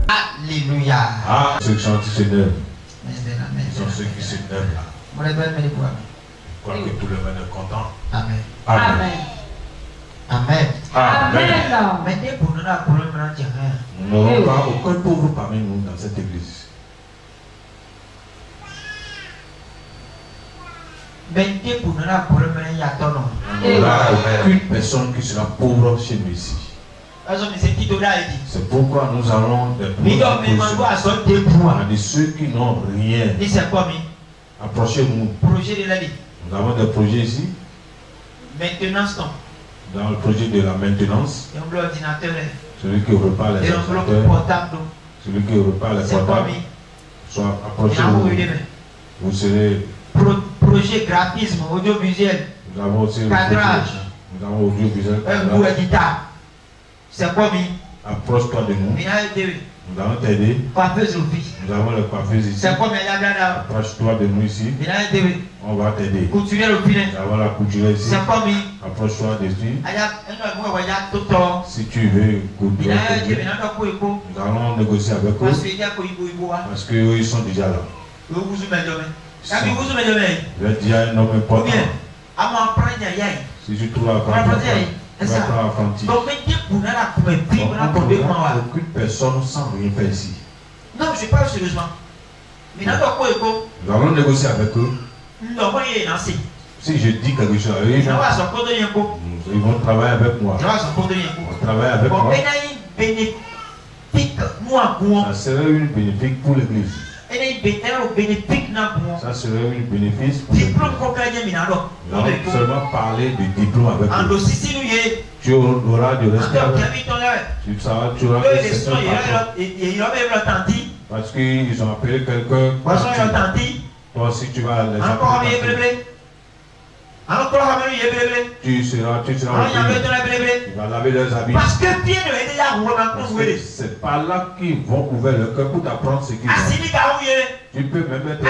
Alléluia. Ah, ceux qui sont s'énervent. Ils sont ceux qui s'énervent là. Je crois que tout le monde est content. Amen. Amen. Amen. Amen. Mais pour nous, nous n'aurons pas aucun pauvre parmi nous dans cette église. Pour nous, il n'y aura aucune personne qui sera pauvre chez nous ici. C'est pourquoi nous allons de ceux qui n'ont rien. Approchez-nous. Nous avons des projets ici. Maintenance. Dans le projet de la maintenance. Celui qui repart les ordinateurs. Celui qui repart les portables. Soit approchez-vous. Vous serez. Projet graphisme, audiovisuel. Nous avons aussi cadrage. Nous avons audiovisuel. C'est quoi, approche-toi de nous. Nous allons t'aider. Nous avons les coiffeuses ici. Approche-toi de nous ici. On va t'aider. Nous avons la couture ici. Approche-toi dessus. Si tu veux couper, nous allons négocier avec eux. Parce qu'eux, ils sont déjà là. Je vais dire un homme important. Si tu trouves la apprenti, aucune personne sans rien faire ici. Non, je parle sérieusement. Mais nous allons négocier avec eux. Si je dis quelque chose à eux, ils vont travailler avec moi. Ils vont travailler avec moi. Ça serait une bénéfique pour l'église. Ça serait une bénéfice pour l'église. Nous allons seulement parler de diplôme avec eux. Tu auras du respect. Tu auras des sessions parce qu'ils ont appelé quelqu'un. Toi aussi tu vas les appeler. Tu seras tu vas laver leurs habits. Parce que c'est par là qu'ils vont ouvrir le cœur pour t'apprendre ce qu'ils ont. Tu peux même être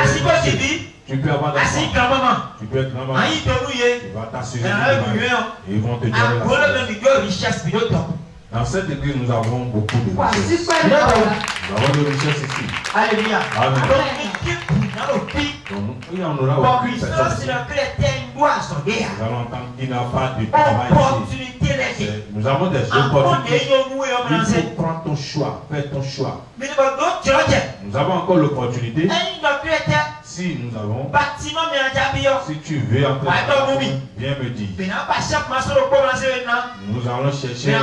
tu peux avoir des enfants. Tu peux être grand-maman. Tu vas t'assurer et ils vont te donner la dans cette église, nous avons beaucoup de richesses. Nous avons de richesses ici. Alléluia. Amen. Donc, il y en aura aucune personne. Nous allons entendre qu'il n'y a pas de travail ici. Nous avons des opportunités. Il faut prendre ton choix. Fais ton choix. Nous avons encore l'opportunité. Si nous avons, si tu veux entrer, viens me dire. Nous allons chercher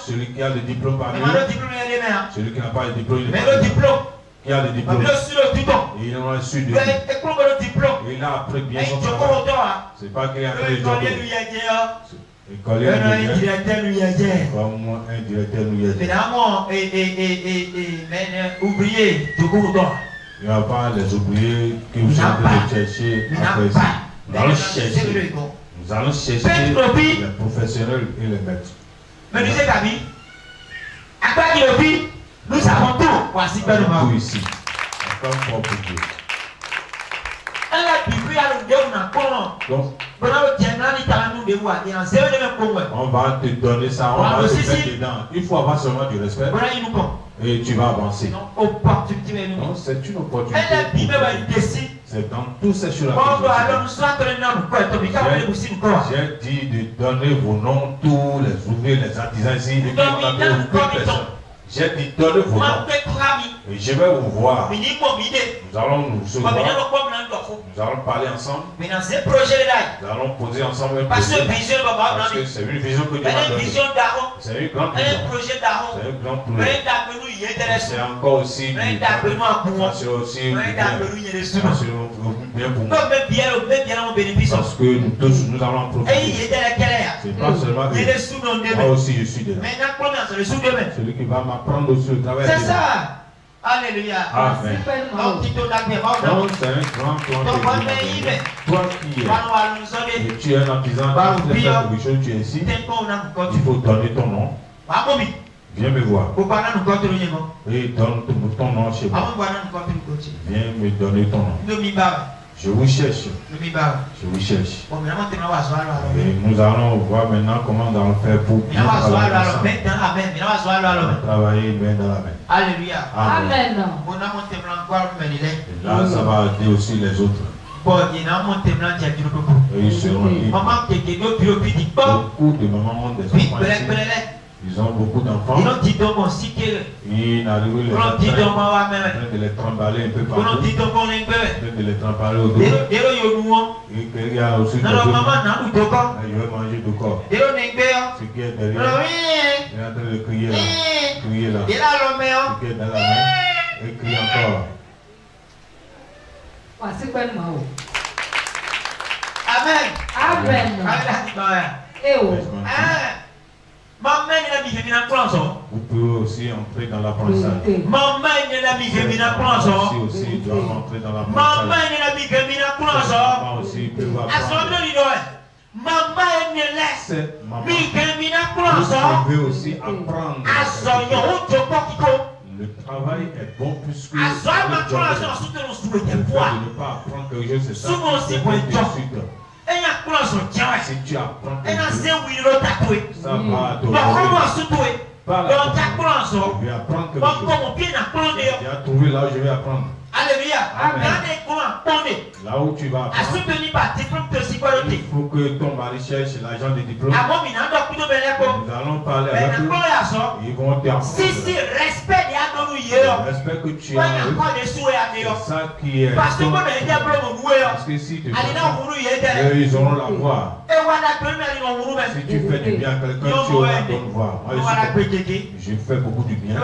celui qui a le diplôme parmi nous. Celui qui n'a pas le diplôme, qui a le diplôme. Et il en a su de et il a appris bien son travail. C'est pas qu'il a fait le job. Comme un directeur nous y a il n'y a pas les ouvriers qui vous sont en train de chercher après ça. Nous allons chercher les professionnels et les maîtres. Mais nous avons tout. Voici tout ici. Encore pour Dieu. Donc, on va te donner ça, on va te mettre dedans. Il faut avoir seulement du respect. Et tu vas avancer. Non, c'est une opportunité. C'est dans tous ces choses-là. J'ai dit de donner vos noms, tous les ouvriers, les artisans ici. Et puis on a fait aucune personne. J'ai dit donnez vos noms. Et je vais vous voir. Nous allons nous recevoir. Nous allons parler ensemble. Nous allons poser ensemble un projet. Parce que c'est une vision que Dieu m'a donnée. C'est une grande vision. C'est un grand projet. C'est encore aussi c'est aussi bien pour moi. Parce que nous tous nous allons en profiter. C'est pas seulement moi aussi je suis dedans. Celui qui va m'apprendre aussi le travail. C'est ça. Alléluia. Amen. Donc, c'est un grand plan. Toi qui es, et tu es un artisan, tu es ici, il faut donner ton nom. Viens me voir. Et donne ton nom chez moi. Viens me donner ton nom. Je vous cherche. Je vous cherche. Et nous allons voir maintenant comment nous allons faire pour bien travailler main dans la main. Alléluia. Amen. Et là, ça va aider aussi les autres. Et ils seront libres. Beaucoup de mamans ont des enfants ici. Ils ont beaucoup d'enfants. Ils n'arrivent les en train de les trimballer un peu partout. En train de les trimballer au dos. Et qu'il y a aussi des autres. Je vais manger de corps. Ce qui est derrière. Il est en train de crier là. Crier là. Ce qui est dans la main. Et crier encore. Amen. Vous pouvez aussi entrer dans l'apprentissage. Aussi doit entrer dans l'apprentissage. Maman aussi peut avoir. Vous pouvez aussi apprendre. Le travail est bon puisque le job est de ne pas apprendre quelque chose, c'est ça. Si tu apprends quelque chose, ça va te donner. Par la je vais apprendre quelque chose. Tu as trouvé là où je vais apprendre. Alléluia. Là où tu vas apprendre, il faut que ton mari cherche l'agent de diplôme. Nous allons parler avec eux. Ils vont t'apprendre. Le respect que tu as, c'est ça qui est. Parce que si tu fais, ils auront la voix. Si tu fais du bien à quelqu'un, tu auras la bonne voix. Moi, je fais beaucoup du bien.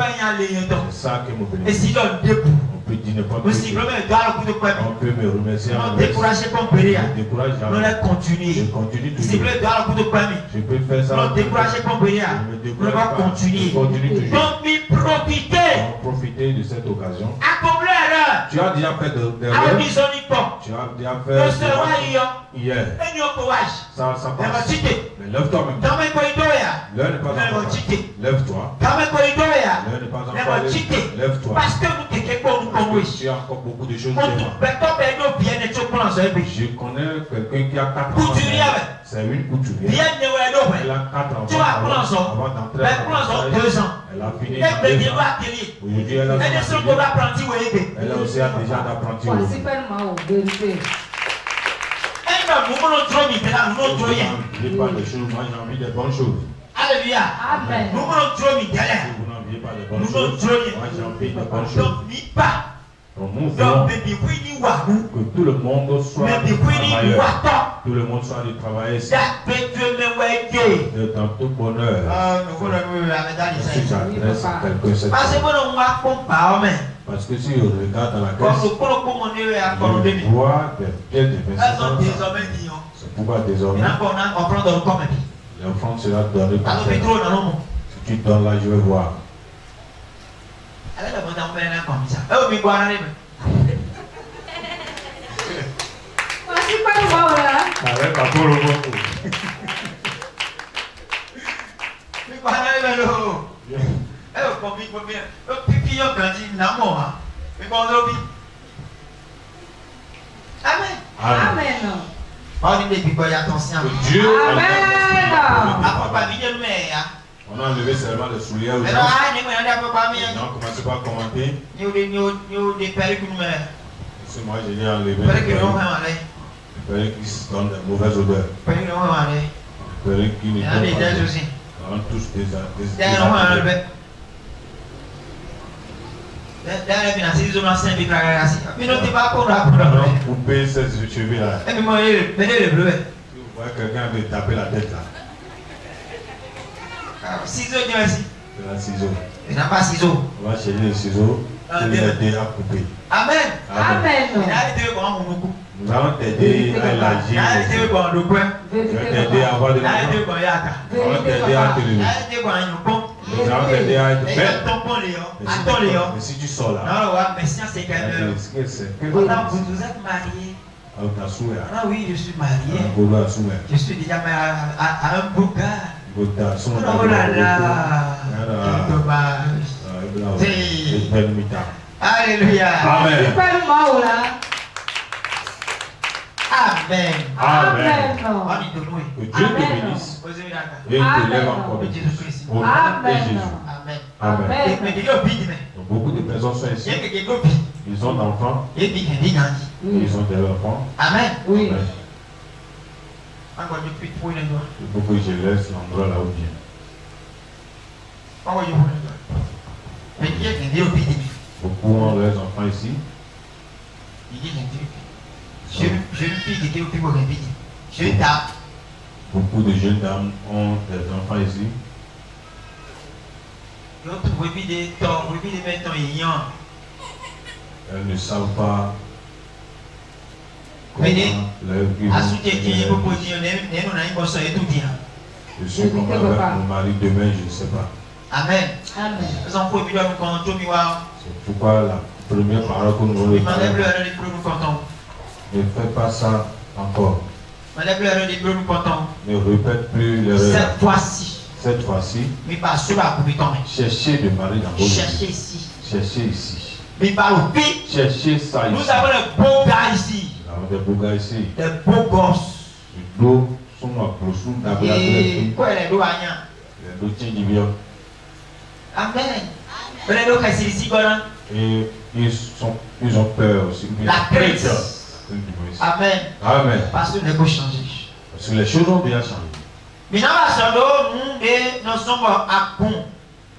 C'est ça qui me bénéficie. On peut dire n'importe quoi. On peut me remercier. Non, découragez pas, décourage jamais. Non, continue. Je continue toujours. Je peux faire ça. Non, découragez pas, on va continuer. Donc, profiter de cette occasion. Tu as déjà fait des erreurs. Tu as déjà fait hier. Ça passe. Mais lève-toi même. L'heure n'est pas encore. Lève-toi. L'heure n'est pas encore. Lève-toi. Parce que tu as encore beaucoup de choses à faire. Je connais quelqu'un qui a 4 ans. C'est une couturière. Elle a 4 ans. Tu vas avant d'entrer à 2 ans. Elle a fini. Aujourd'hui, elle a aussi déjà d'apprenti. N'oubliez pas des choses, moi j'ai envie des bonnes choses. Alléluia. Amen. Vous n'enviez pas des bonnes choses. Moi j'ai envie des bonnes choses. Donc nous voulons que tout le monde soit travailleur. Tout le monde soit du travail ici. Dans tout bonheur. Si j'adresse à quelqu'un cette parce que si on regarde dans la caisse, on voit des pièces d'investissement. C'est pourquoi désormais, l'enfant sera donné par terre. Si tu donnes là, je vais voir. Avec ma pour le monde. Dieu on a enlevé seulement les souliers aux gens. Non, commencez pas à commenter. C'est moi, j'ai enlevé les perruques qui donnent de mauvaises odeurs. Les perruques qui ne donnent pas. On touche des couper ces cheveux là. Si vous voyez quelqu'un veut taper la tête là. Ciseaux, ici. C'est la ciseau. Il n'a pas ciseaux. On va chercher les ciseaux pour l'aider à couper. Amen. Amen. Nous allons t'aider à élargir. Je vais t'aider à avoir de l'argent. Nous allons t'aider à te lever. Nous allons t'aider à être belle. Mais si tu sors là, qu'est-ce que vous êtes mariés. Ah oui, je suis marié. Je suis déjà marié à un beau gars. Oh là là, quel dommage. Alléluia. Amen. Amen. Amen. Que Dieu te bénisse et te lève encore de plus. Au nom de Jésus. Amen. Donc, beaucoup de personnes sont ici. Ils ont d'enfants. Ils ont des enfants. Amen. Oui. Il faut que je laisse l'endroit là où vient. Beaucoup ont leurs enfants ici. Beaucoup de jeunes dames ont des enfants ici. Elles ne savent pas comment leur vie va se Je suis comme avec mon mari demain, je ne sais pas. Amen. C'est pourquoi la première parole que nous voulons parler, ne fais pas ça encore. Ne répète plus l'erreur. Cette fois-ci, cherchez de mari dans vos vies. Cherchez ici. Cherchez ça ici. Nous avons des beaux gars ici. Nous avons des beaux gars ici. Des beaux gosses. Les dos sont les dos tiennent du bien. Amen. Et ils ont peur aussi. La crainte. Amen. Amen. Parce que les choses changent. Parce que les choses ont bien changé. Maintenant, nous sommes à bon.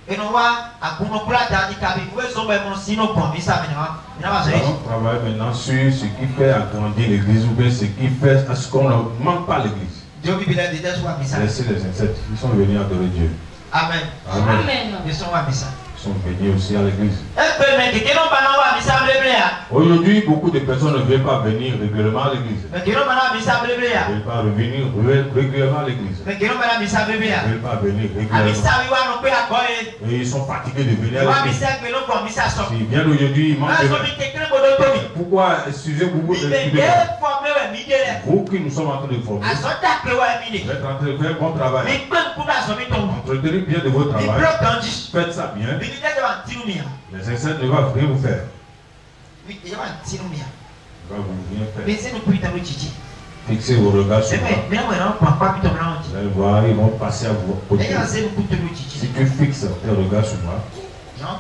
Et nous à bon, nous handicapés. Nous sommes on travaille maintenant sur ce qui fait agrandir l'église ou bien ce qui fait à ce qu'on ne manque pas l'église. Laissez les insectes. Ils sont venus adorer Dieu. Amen. Amen. Ils sont à missa. Ils sont venus aussi à l'église. Aujourd'hui, beaucoup de personnes ne veulent pas venir régulièrement à l'église. Ils ne veulent pas revenir régulièrement à l'église. Ils ne veulent pas venir régulièrement. Et ils sont fatigués de venir à l'église. S'ils viennent aujourd'hui, ils manquent de... Pourquoi, excusez-vous, vous qui nous sommes en train de former, vous êtes en train de faire un bon travail. Entretenez bien de votre travail. Faites ça bien. Les insectes ne vont rien vous faire. Ils vont vous rien faire. Fixez vos regards sur moi. Ils vont passer à vos côtés. Si tu fixes tes regards sur moi, ils vont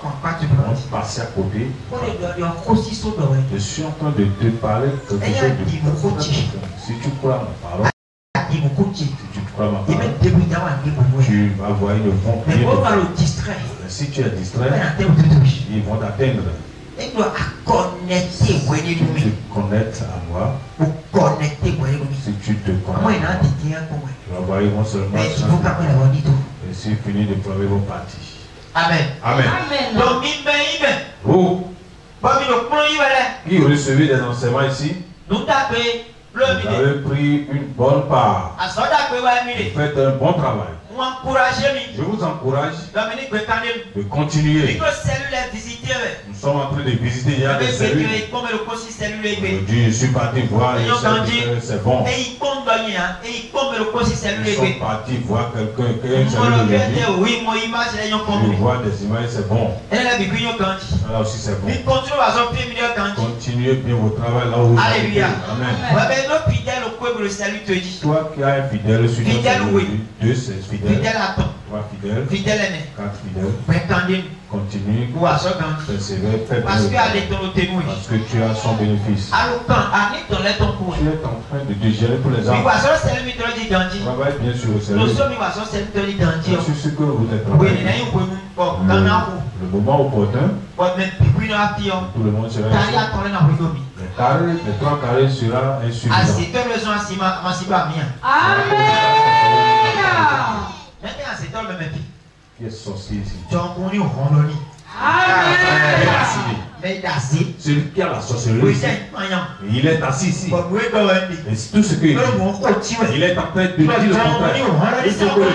passer à côté. Je suis en train de te parler quelque chose de profond. Si tu crois ma parole, si tu crois ma parole, tu vas voir une vont si tu es distrait, ils vont t'atteindre. Tu dois connecter te connectes à moi. Si tu te connectes, tu vas voir, ils vont seulement changer. Et si fini de plomber, ils vont partir. Amen. Amen. Donc, vous qui recevez des enseignements ici, vous avez pris une bonne part. Vous faites un bon travail. Je vous encourage de continuer. Nous sommes en train de visiter, il y a des cellules. Aujourd'hui, je suis parti voir les cellules, c'est bon. Nous sommes partis voir quelqu'un qui a une cellule aujourd'hui. Je vois des images, c'est bon. Là aussi, c'est bon. Continuez bien votre travail là où vous êtes. Amen. Toi qui as un fidèle sur notre cellule, 2 c'est fidèle. 3 fidèles, 4 fidèles. Continue, persévère, fais parce que tu as son bénéfice. Tu es en train de digérer pour les enfants. Travaille bien sur le cerveau. Je suis sûr que vous êtes travaillé. Le moment opportun, tout le monde sera ici. Les 3 carrés sera insuffisant. Qui est sorcier ici? Celui qui a la sorcellerie ici, il est assis ici. Et tout ce qu'il dit, il est en train de dire le contraire. Il faut que le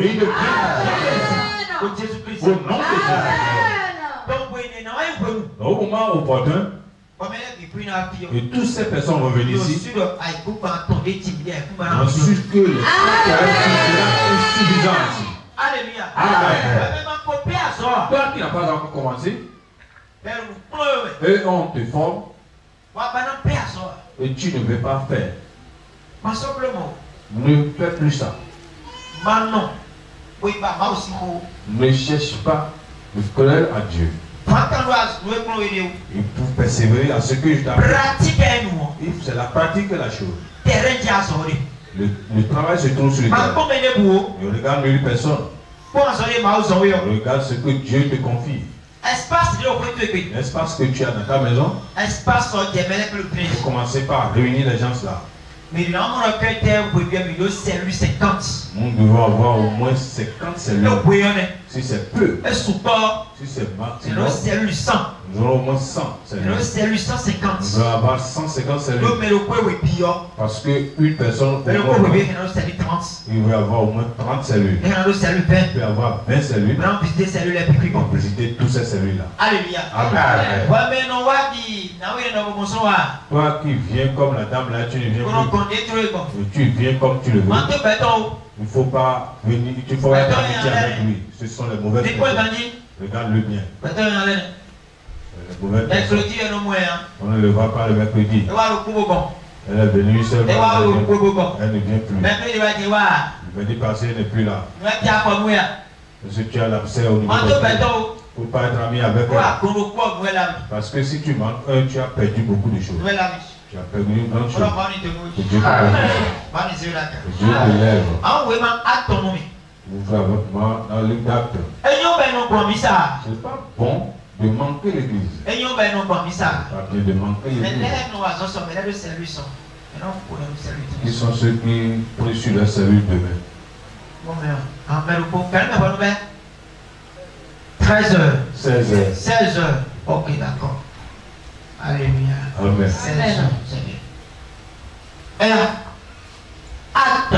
et il au nom de Jésus. Au moment opportun, et toutes ces personnes vont venir ici. Je suis sûr que les caractères seront insuffisants ici. Alléluia. Amen. Toi qui n'as pas encore commencé, et on te forme, et tu ne veux pas faire. Ne fais plus ça. Ne cherche pas de colère à Dieu. Et pour persévérer à ce que je t'appelle, c'est la pratique de la chose. Le travail se trouve sur le terrain. Ne regarde nulle personne. Regarde ce que Dieu te confie. L'espace que tu as dans ta maison. Il faut commencer par réunir les gens là. Mais nous devons avoir au moins 50 cellules. Si c'est peu, si c'est maximum, nous aurons au moins 100 cellules. Nous devons avoir 150 cellules. Parce qu'une personne, il veut avoir au moins 30 cellules. Il peut avoir 20 cellules. On peut visiter toutes ces cellules-là. Alléluia. Amen. Toi qui viens comme la dame là, tu ne viens plus. Tu viens comme tu le veux. Il ne faut pas venir, tu faut être amitié avec lui. Ce sont les mauvaises personnes. Regarde-le bien. Les mauvaises personnes. On ne le voit pas le mercredi. Elle est venue seulement. Elle ne vient plus. Le mercredi passé, elle n'est plus là. Parce que tu as l'abcès au niveau de la tête. Il ne faut pas être ami avec elle. Parce que si tu manques un, tu as perdu beaucoup de choses. Tu as perdu une grande chose. Que Dieu te lève. Ouvre votre main dans le d'acte. Ce n'est pas bon de manquer l'église. Ce n'est pas bien de manquer l'église. Qui sont ceux qui prient sur la cellule demain? 13h. 16h. 16h. Ok, d'accord. Alléluia. Amen. 16h. C'est bien. Acte.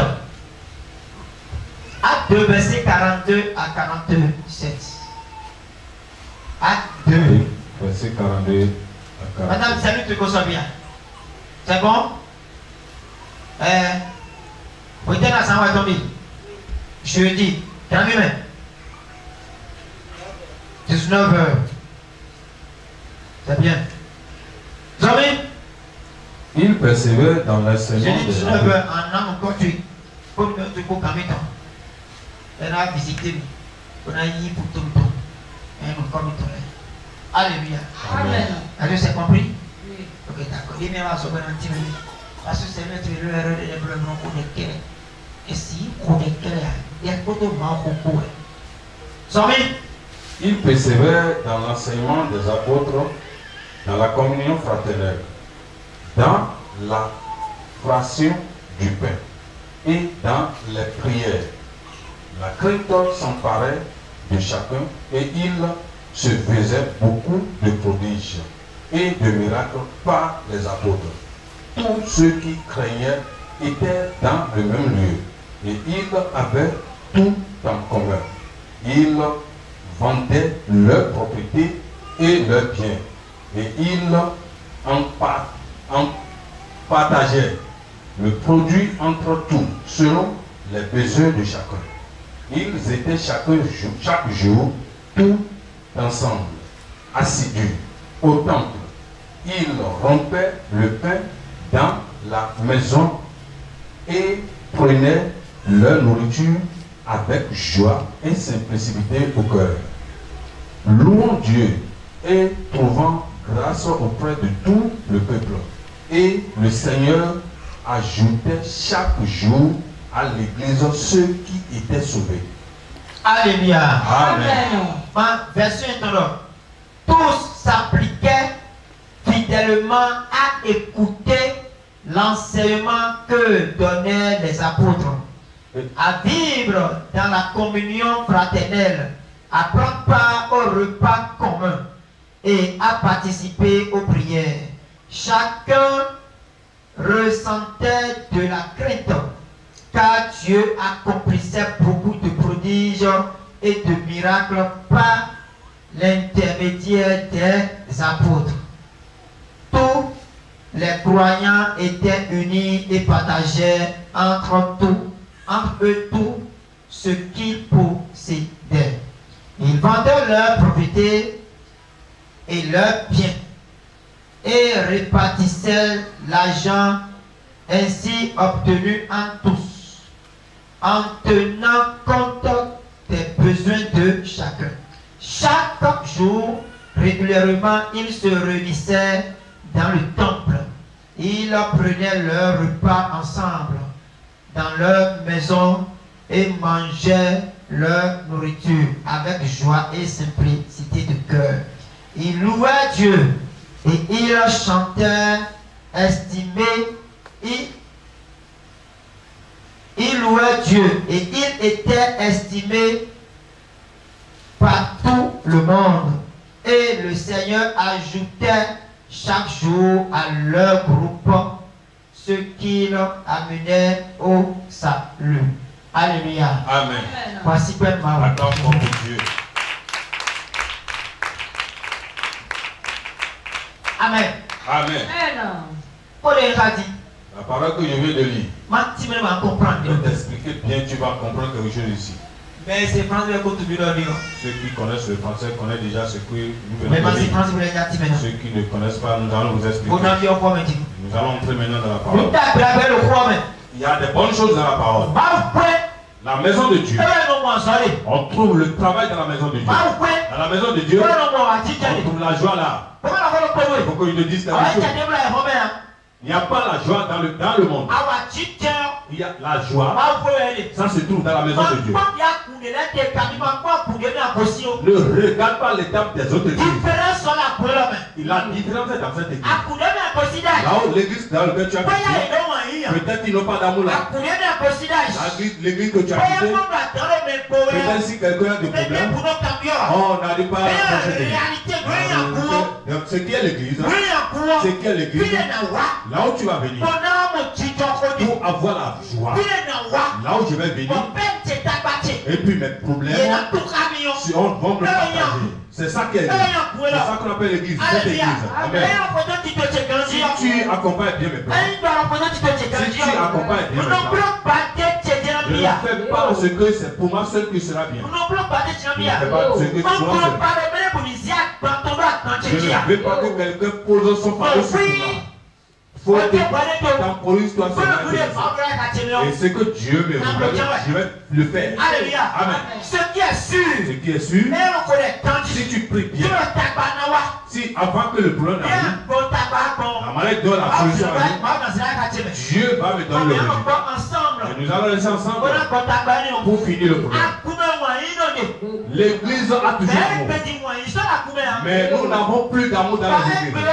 Acte 2, verset 42 à 47. Acte 2. Verset 42 à 47. Madame, salut, tu consommes bien. C'est bon? Vous êtes là, ça va tomber. Jeudi. Quand même. 19h. C'est bien. Zombie. Il persévère dans l'enseignement J'ai dit 19h en âme encore tu. Comme tu peux calmer ton. Elle a visité. On a eu pour tout le temps. Et nous comme ton. Alléluia. Amen. Est-ce que c'est compris? Oui. Ok, d'accord. Il m'a sauvé un petit minute. Parce que c'est notre erreur de développement pour les cœurs. Et si on est clair, il y a beaucoup de mal au cours. Zombie. Il persévère dans l'enseignement des apôtres, dans la communion fraternelle, dans la fraction du pain et dans les prières. La crainte s'emparait de chacun et il se faisait beaucoup de prodiges et de miracles par les apôtres. Tous ceux qui craignaient étaient dans le même lieu et ils avaient tout en commun. Ils vendaient leurs propriétés et leurs biens et ils en partageaient le produit entre tous selon les besoins de chacun. Ils étaient chaque jour tous ensemble, assidus au temple. Ils rompaient le pain dans la maison et prenaient leur nourriture avec joie et simplicité au cœur. Louons Dieu et trouvant grâce auprès de tout le peuple. Et le Seigneur ajoutait chaque jour à l'église ceux qui étaient sauvés. Alléluia. Amen. Version intendant. Tous s'appliquaient fidèlement à écouter l'enseignement que donnaient les apôtres, à vivre dans la communion fraternelle, à prendre part au repas commun et à participer aux prières. Chacun ressentait de la crainte, car Dieu accomplissait beaucoup de prodiges et de miracles par l'intermédiaire des apôtres. Tous les croyants étaient unis et partageaient entre eux tout ce qu'ils possédaient. Ils vendaient leurs propriétés et leurs biens et répartissaient l'argent ainsi obtenu en tous, en tenant compte des besoins de chacun. Chaque jour, régulièrement, ils se réunissaient dans le temple. Ils prenaient leur repas ensemble dans leur maison et mangeaient leur nourriture avec joie et simplicité de cœur. Ils louaient Dieu et ils chantaient, estimés. Ils louaient Dieu et ils étaient estimés par tout le monde. Et le Seigneur ajoutait chaque jour à leur groupe ce qu'il amenait au salut. Alléluia. Amen. Voici pleinement. Acclame pour Dieu. Amen. Amen. La parole que je viens de lire, je vais t'expliquer bien, tu vas comprendre quelque chose ici. Mais c'est français que tu veux dire. Ceux qui connaissent le français connaissent déjà ce que nous venons de lire. Ceux qui ne connaissent pas, nous allons vous expliquer. Nous allons entrer maintenant dans la parole. Il y a des bonnes choses dans la parole. La maison de Dieu. On trouve le travail dans la maison de Dieu. Dans la maison de Dieu, on trouve la joie là. Pourquoi ils te disent quelque chose? Il n'y a pas la joie dans le monde. Il y a la joie. Ça se trouve dans la maison de Dieu. Ne regarde pas l'étape des autres églises. Il a différence dans cette église. Là où l'église dans laquelle tu as quitté, peut-être qu'ils n'ont pas d'amour là. L'église que tu as quittée, peut-être si quelqu'un a des problèmes, on n'arrive pas à approcher. Donc ce qui est l'église, là où tu vas venir, pour avoir la joie, là où je vais venir, et puis mes problèmes, si on va me partager. C'est ça qui est l'église. C'est ça qu'on appelle l'église. Cette église. Amen. Si tu accompagnes bien mes plans, si tu accompagnes bien mes plans, ne fais pas ce que c'est pour moi seul qui sera bien. Ne fais pas ce que c'est pour moi seul. Je ne veux pas que quelqu'un pose son fardeau sur moi. Faut que temporise toi seulement. Et ce que Dieu me révèle, je vais le faire. Amen. Ce qui est sûr, si tu pries bien, si avant que le problème arrive, la maladie donne la solution à Dieu, Dieu va me donner le résultat. Et nous allons laisser ensemble pour finir le problème. L'église a toujours amour. Mais nous n'avons plus d'amour dans les églises.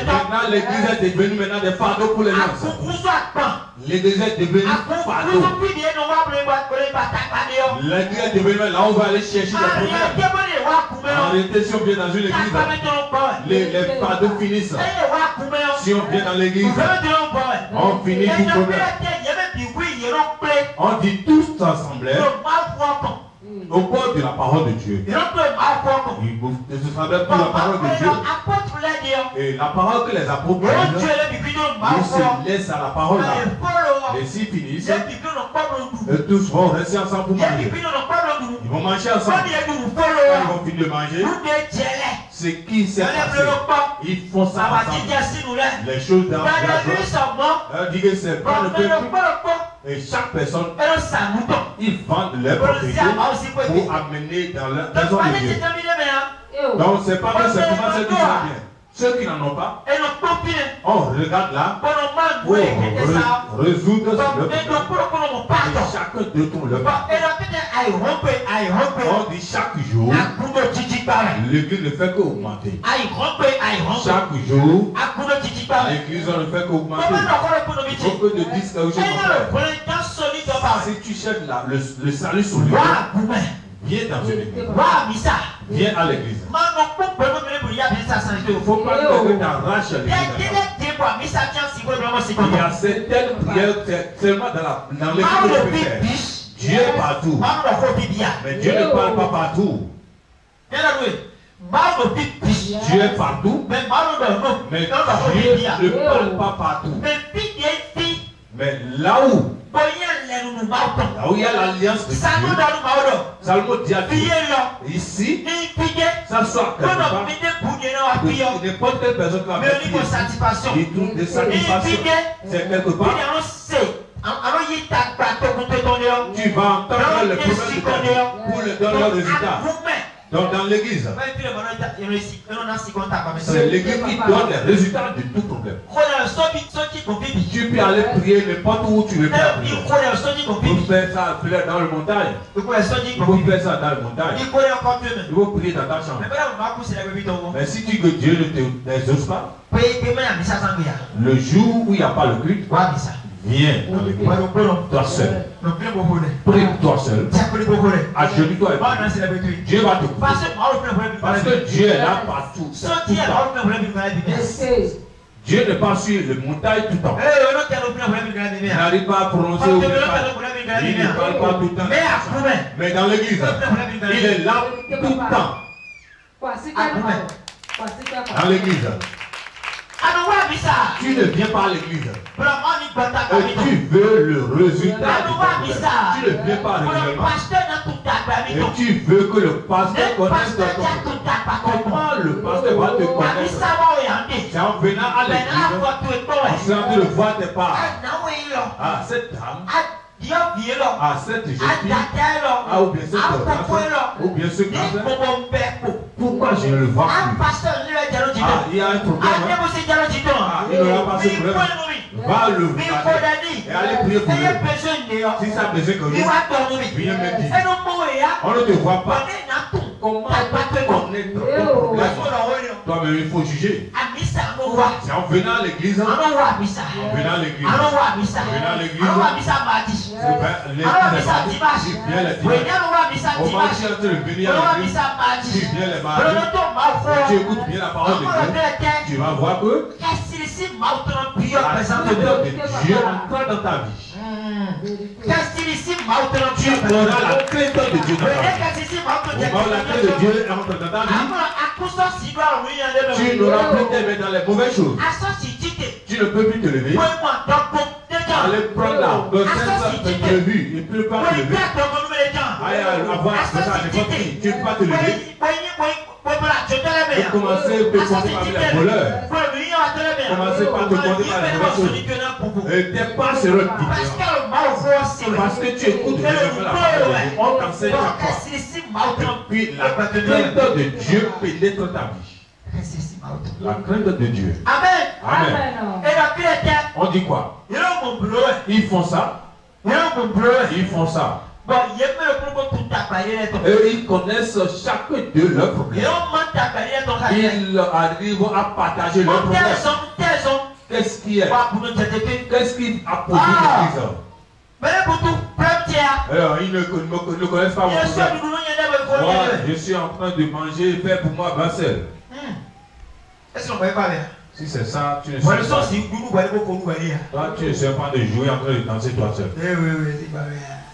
Maintenant, l'église est devenue maintenant des fardeaux pour les gens. L'église est devenue fardeau. L'église est devenue là où on va aller chercher des problèmes. En réalité, si on vient dans une église, les fardeaux finissent. Si on vient dans l'église, on finit tout problème. On dit tous ensemble au bord de la parole de Dieu. Il se semblait pour la parole de Dieu. Et la parole que les apôtres disent, ils se laissent à la parole là. Et s'ils finissent, et tous vont rester ensemble pour manger. Ils vont manger ensemble. Quand ils vont finir de manger, ce qui s'est passé, ils font ça ensemble. Les choses dans la joie. On dit que c'est pas le peuple. Et chaque personne, ils vendent leur propriété pour amener dans la maison de Dieu. Donc c'est pas que c'est comment ceux qui sont bien. Ceux qui n'en ont pas, on regarde là pour résoudre le problème. Et chacun de tout le monde. On dit chaque jour, l'église ne fait qu'augmenter. Chaque jour, l'église ne fait qu'augmenter. Il faut que te dise quelque chose comme ça. Si tu cherches le salut sur lui, viens dans une église. Viens à l'église. Il ne faut pas que tu arraches l'église. Il y a certaines prières seulement dans l'église que tu peux faire. Dieu est partout. Mais Dieu ne parle pas partout. Dieu est partout. Mais Dieu ne parle pas partout. Mais là où Là où il y a l'alliance de Dieu. Salomon dit à Dieu, ici, s'asseoir quelque part, n'importe quelle personne qui va mettre il trouve des satisfactions. C'est quelque part. Tu vas entendre le problème de ta vie pour le donner le résultat. Donc dans l'église, c'est l'église qui donne les résultats de tout problème. Tu peux aller prier n'importe où tu veux faire. Vous pouvez faire ça dans le montagne. Vous pouvez faire ça dans le montagne. Vous pouvez prier dans ta chambre. Mais si tu veux que Dieu ne t'exauce pas, le jour où il n'y a pas le culte, viens dans l'église, toi seul. Prie-toi seul. Agenouille-toi et prie. Dieu va te couper. Parce que Dieu est là partout. Dieu n'est pas sur le montagne tout le temps. Il n'arrive pas à prononcer au départ. Il ne parle pas tout le temps. Mais dans l'église, il est là tout le temps. Dans l'église. Tu ne viens pas à l'église. Et tu veux le résultat de ta vie. Tu ne viens pas régulièrement. Et tu veux que le pasteur connaisse ton problème. Comment le pasteur va te connaître? C'est en venant à l'église, en se rendant de voir tes parts. Ah, cette dame. Ah, cette jeune fille. Ah, ou bien cette dame. Ou bien ce cancer. Pourquoi je ne le vois plus? Ah, il y a un problème. Ah, il n'aura pas ce problème. Va le regarder et allez prier pour lui. Si ça a besoin que lui, viens me dire. On ne te voit pas. Comment connaître ton problème? Toi-même, il faut juger. C'est en venant à l'église. En venant à l'église. Tu viens le dimanche. Au moment où tu es en train de venir à l'église, tu viens les mardis. Tu écoutes bien la parole de Dieu. Tu vas voir que la crainte de Dieu entre dans ta vie. Tu auras la crainte de Dieu dans ta vie. Au moment où la crainte de Dieu entre dans ta vie, tu n'auras plus tes mains dans les mauvaises choses. Tu ne peux plus te lever. Allez prendre la vue. Il ne peut pas te lever. Allez avoir ça à n'importe qui. Tu ne peux pas te lever. Et commencer à te compter par les voleurs. Commencer par te compter par les mauvaises choses. Et tes pas seront différents. Parce que tu écoutes la parole de Dieu. On t'enseigne à quoi. Et puis la crainte de Dieu pénètre ta vie. La crainte de Dieu. Amen. Amen. On dit quoi? Ils font ça. Ils font ça. Et ils connaissent chaque de leurs problèmes. Ils arrivent à partager leurs problèmes. Qu'est-ce qui est? Qu'est-ce qui a posé l'église? Alors, ils ne connaissent pas mon problème. Moi, je suis en train de manger et faire pour moi Bassel. Est-ce qu'on ne voit pas bien? Si c'est ça, tu ne sais pas. Toi, tu ne sais pas de jouer en train de danser toi seul.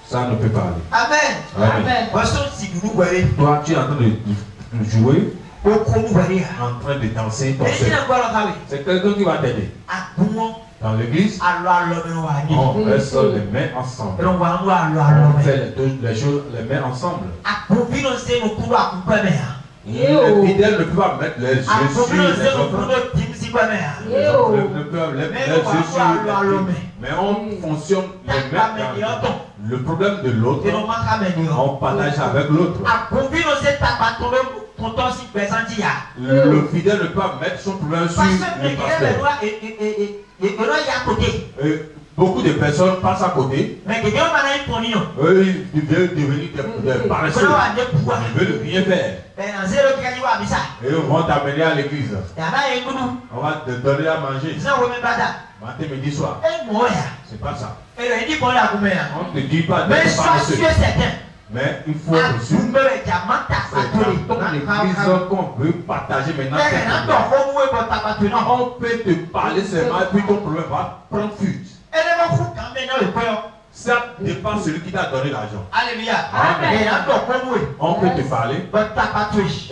Ça ne peut pas aller. Amen. Toi, tu es en train de jouer, en train de danser toi seul. C'est quelqu'un qui va t'aider. Dans l'église, on reste les mains ensemble. On fait les choses les mains ensemble. Les fidèles ne peuvent pas mettre les yeux sur les enfants. Les enfants ne peuvent mettre les yeux sur les yeux. Mais on fonctionne les mains dans le problème de l'autre. On partage avec l'autre. Le fidèle ne peut pas mettre son problème sur le pasteur. Beaucoup de personnes passent à côté. Eux, ils veulent devenir des paresseux. Ils veulent rien faire. Et ils vont t'amener à l'église. On va te donner à manger. Matin, midi, soir. C'est pas ça. On ne te dit pas d'être paresseux. Mais il faut aussi. C'est dans l'église qu'on veut partager maintenant. On peut te parler seulement et puis ton problème va prendre fuite. Ça dépend de celui qui t'a donné l'argent. Alléluia. On peut te parler.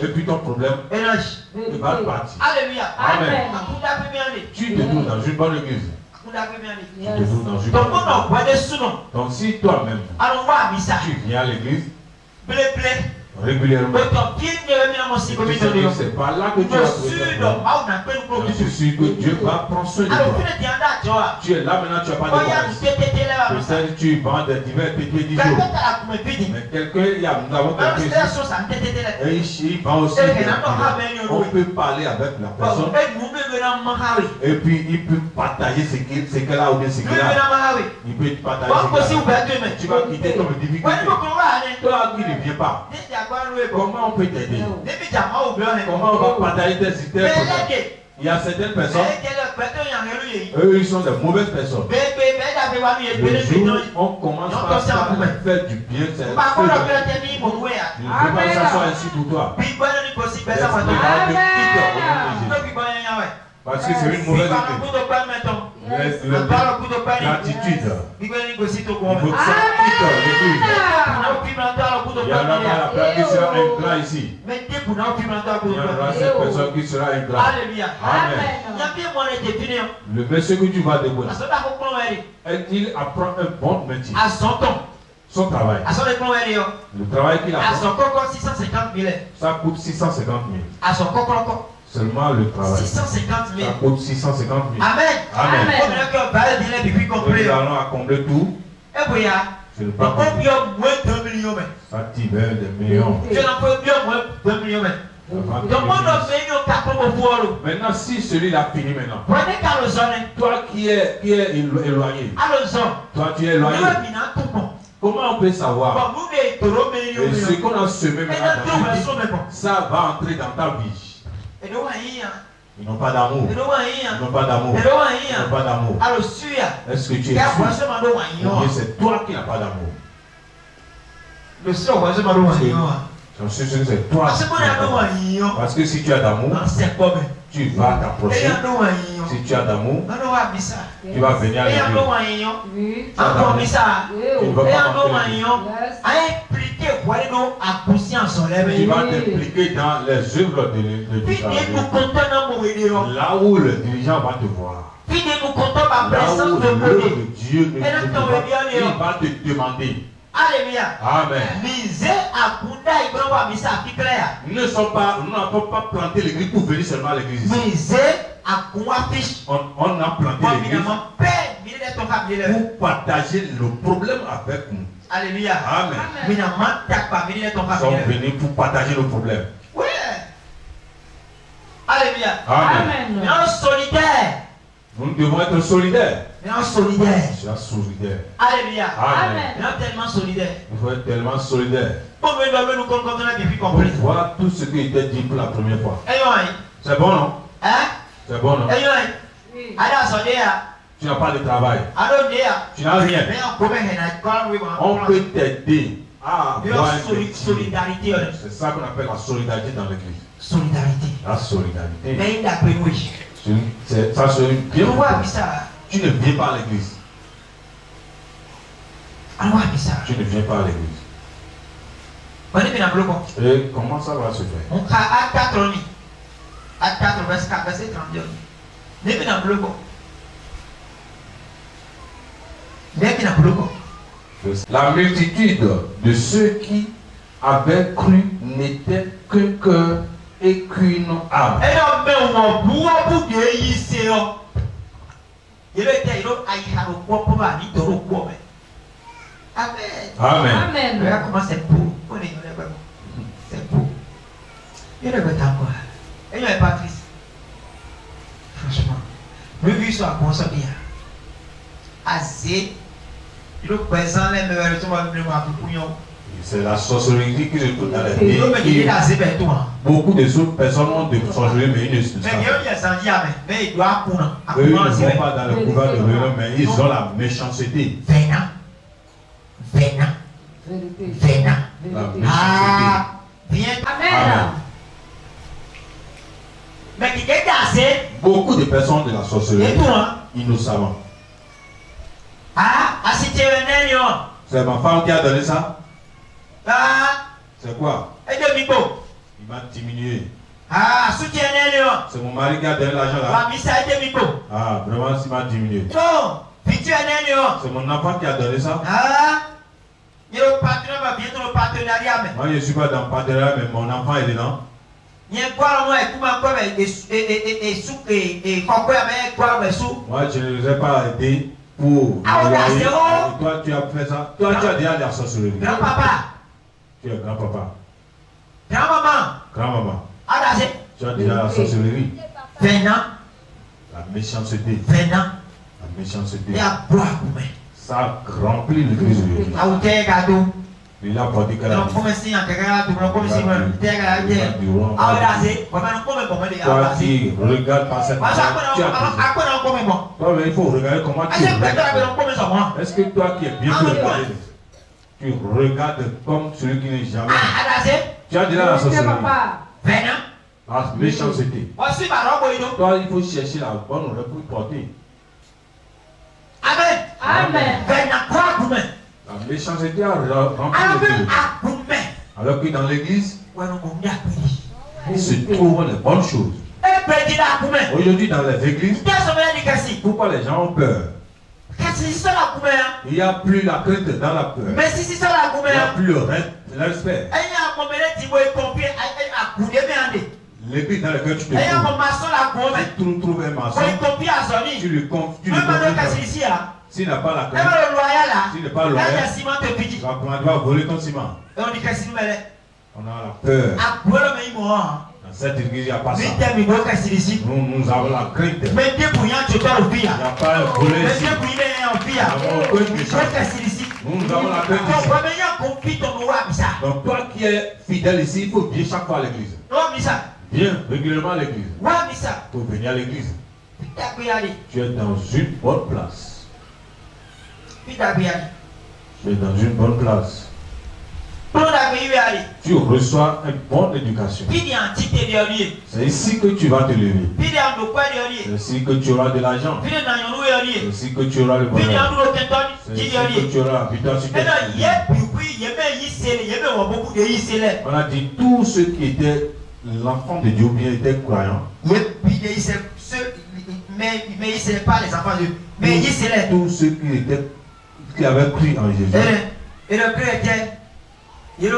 Et puis ton problème va partir. Alléluia. Amen. Tu te trouves dans une bonne église. Tu te trouves dans une condition. Donc si toi-même, tu viens à l'église régulièrement, c'est pas là que tu vas trouver. Je suis sûr que Dieu va prendre soin de toi. Tu es là maintenant, tu n'as pas de paresse. Peut-être tu vends des divers pétés du jour. Mais quelqu'un, nous avons quelqu'un et il vend aussi. On peut parler avec la personne. Et puis il peut partager ce qu'elle a ou bien ce qu'elle a. Il peut partager ce qu'elle a. Tu vas quitter comme difficulté. Toi qui ne viens pas. Comment on peut t'aider? Comment on va partager tes systèmes? Il y a certaines personnes, eux ils sont de mauvaises personnes. Le jour on commence par faire du bien, c'est un peu de... Je ne veux pas que ça soit ainsi pour toi. Parce que c'est une mauvaise idée. L'attitude. Il faut que ça quitte l'église. Il y en a qui sera ingrat ici. Il y aura cette personne qui sera ingrat. Amen. Le monsieur que tu vas débrouiller, il apprend un bon métier. Son travail. Le travail qu'il apprend, ça coûte 650 000. Seulement le travail. 650 000. Ça coûte 650 000. Amen. Amen. Nous allons accomplir tout. Je ne peux pas. Ça t'hiver des millions. Maintenant, si celui-là finit maintenant, toi qui es éloigné, toi tu es éloigné, comment on peut savoir? Et ce qu'on a semé maintenant, ça va entrer dans ta vie. Ils n'ont pas d'amour. Ils n'ont pas d'amour. Ils n'ont pas d'amour. Est-ce que tu es sûr? Ou bien c'est toi qui n'as pas d'amour? Je suis sûr que c'est toi qui n'as pas d'amour. Parce que si tu as d'amour, tu vas t'approcher. Si tu as d'amour, tu vas venir à l'église. Tu vas t'impliquer dans les œuvres de là où le dirigeant va te voir. Là où l'œuvre de Dieu il va te demander. Alléluia. Amen. Nous n'avons pas planté l'église pour venir seulement à l'église. On a planté l'église pour partager le problème avec nous. Alléluia. Amen. Nous sommes venus pour partager le problème. Oui. Alléluia. Amen. Amen. Solidaire. Nous devons être solidaires. Solidaire. Je suis solidaire. Alléluia. Amen. Tellement solidaire. Il faut être tellement solidaire. Pour voir tout ce qui était dit pour la première fois. C'est bon, non? Hein? C'est bon, non? Oui. Tu n'as pas de travail. Tu n'as rien. On peut t'aider à avoir une solidarité. C'est ça qu'on appelle la solidarité dans l'église. Solidarité. La solidarité. Mais ça se bien. Tu ne viens pas à l'église. Tu ne viens pas à l'église. Et comment ça va se faire? On a Acte 4, Acte 4, verset 32. La multitude de ceux qui avaient cru n'était qu'un cœur et qu'une âme. Amen. Amen. Regarde comment c'est beau. C'est beau. Il y a le quoi. Et il y a Patrice. Franchement. Le vu soit bon, ça bien. Assez. Il est présent, les meilleurs de c'est la sorcellerie qui se trouve dans les pays. Beaucoup de autres personnes ont des sorcelleries, mais ils ne savent pas. Eux, ils ne vont pas dans le pouvoir de Dieu, mais ils ont la méchanceté. Venant. La méchanceté. Viens. Amen. Mais qui est assez. Beaucoup de personnes de la sorcellerie, innocemment. C'est ma femme qui a donné ça. C'est quoi? Il m'a diminué. Ah, soutiens-le. C'est mon mari qui a donné l'argent là. Ah, vraiment, ça m'a diminué. Non, c'est mon enfant qui a donné ça. Ah, il y a le partenariat. Moi, je ne suis pas dans le partenariat, mais mon enfant est dedans. Moi, je ne les ai pas aidés pour. Et toi, tu as fait ça. Toi, tu as déjà la sorcellerie. Grand-papa. Tu es grand-papa. Grand-maman. Grand-maman. Tu as déjà la sorcellerie. 20 ans. La méchanceté. 20 ans. La méchanceté. Ça remplit l'église aujourd'hui. Il a porté qu'à la vie. Toi qui regardes par cette manière, tu as plaisir. Toi, mais il faut regarder comment tu regardes. Est-ce que toi qui es bien regardé, tu regardes comme celui qui n'est jamais. Tu as déjà la sorcellerie. La méchanceté. Toi, il faut chercher la bonne oreille pour porter. Amen. Amen. La méchanceté a rempli l'église. Alors que dans l'église, il se trouve les bonnes choses. Aujourd'hui, dans les églises, pourquoi les gens ont peur? Il n'y a plus la crainte dans la peur. Il n'y a plus le respect. L'église dans laquelle tu te trouves un maçon, tu lui confies. S'il n'a pas la crainte, s'il n'est pas loyal, tu vas voler ton ciment. On a la peur. Dans cette église, il n'y a pas ça. Nous avons la crainte. Il n'y a pas un volet ici. Nous avons aucun méchant. Nous avons la crainte ici. Donc toi qui es fidèle ici, il faut venir chaque fois à l'église. Viens régulièrement à l'église. Il faut venir à l'église. Tu es dans une bonne place. Tu es dans une bonne place. Tu reçois une bonne éducation. C'est ici que tu vas te lever. C'est ici que tu auras de l'argent. C'est ici que tu auras le bonheur. C'est ici que tu auras la victoire sur tes vies. On a dit tous ceux qui étaient l'enfant de Dieu bien étaient croyants. Mais ils ne savaient pas les enfants de Dieu. Mais ils savaient. Tous ceux qui avaient cru en Jésus. Et le cœur était. Ils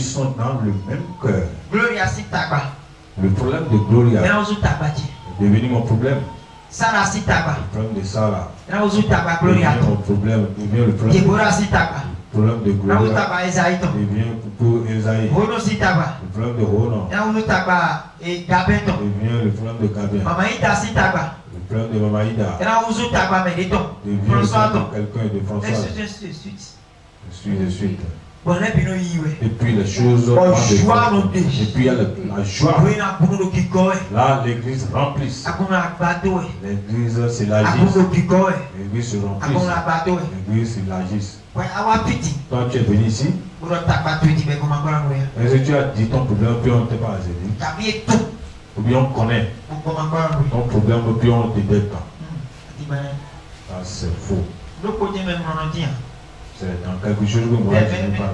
sont dans le même cœur. Le problème de Gloria est devenu mon problème. Le problème de Sarah devient mon problème. Devient le problème de Gloria devient pour Esaïe. Le problème de Ronan devient le problème de Gabin. Le problème de Mamaïda devient quelqu'un de François. De suite. Et puis les choses et puis il y a la joie. Là l'église remplisse. L'église s'élargisse. L'église se remplisse. L'église s'élargisse. Toi tu es venu ici. Est-ce que tu as dit ton problème puis on ne t'a pas aidé? Ou bien on connaît ton problème puis on ne t'aide pas? Ça c'est faux. C'est dans quelque chose que moi je n'ai pas.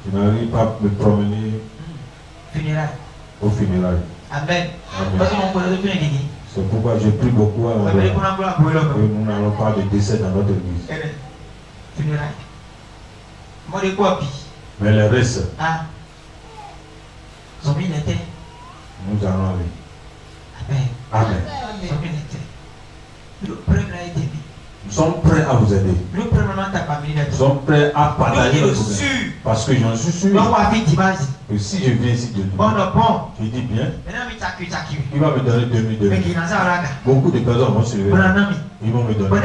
Je n'arrive pas à me promener au funérailles. Amen. C'est pourquoi je prie beaucoup à que nous n'allons pas de décès dans notre église. Mais le reste, nous allons aller. Amen. Nous sommes prêts à vous aider. Nous sommes prêts à partager le problème. Parce que j'en suis sûr que si je viens ici de Dieu, je dis bien, il va me donner 2000. Beaucoup de personnes vont se lever. Ils vont me donner.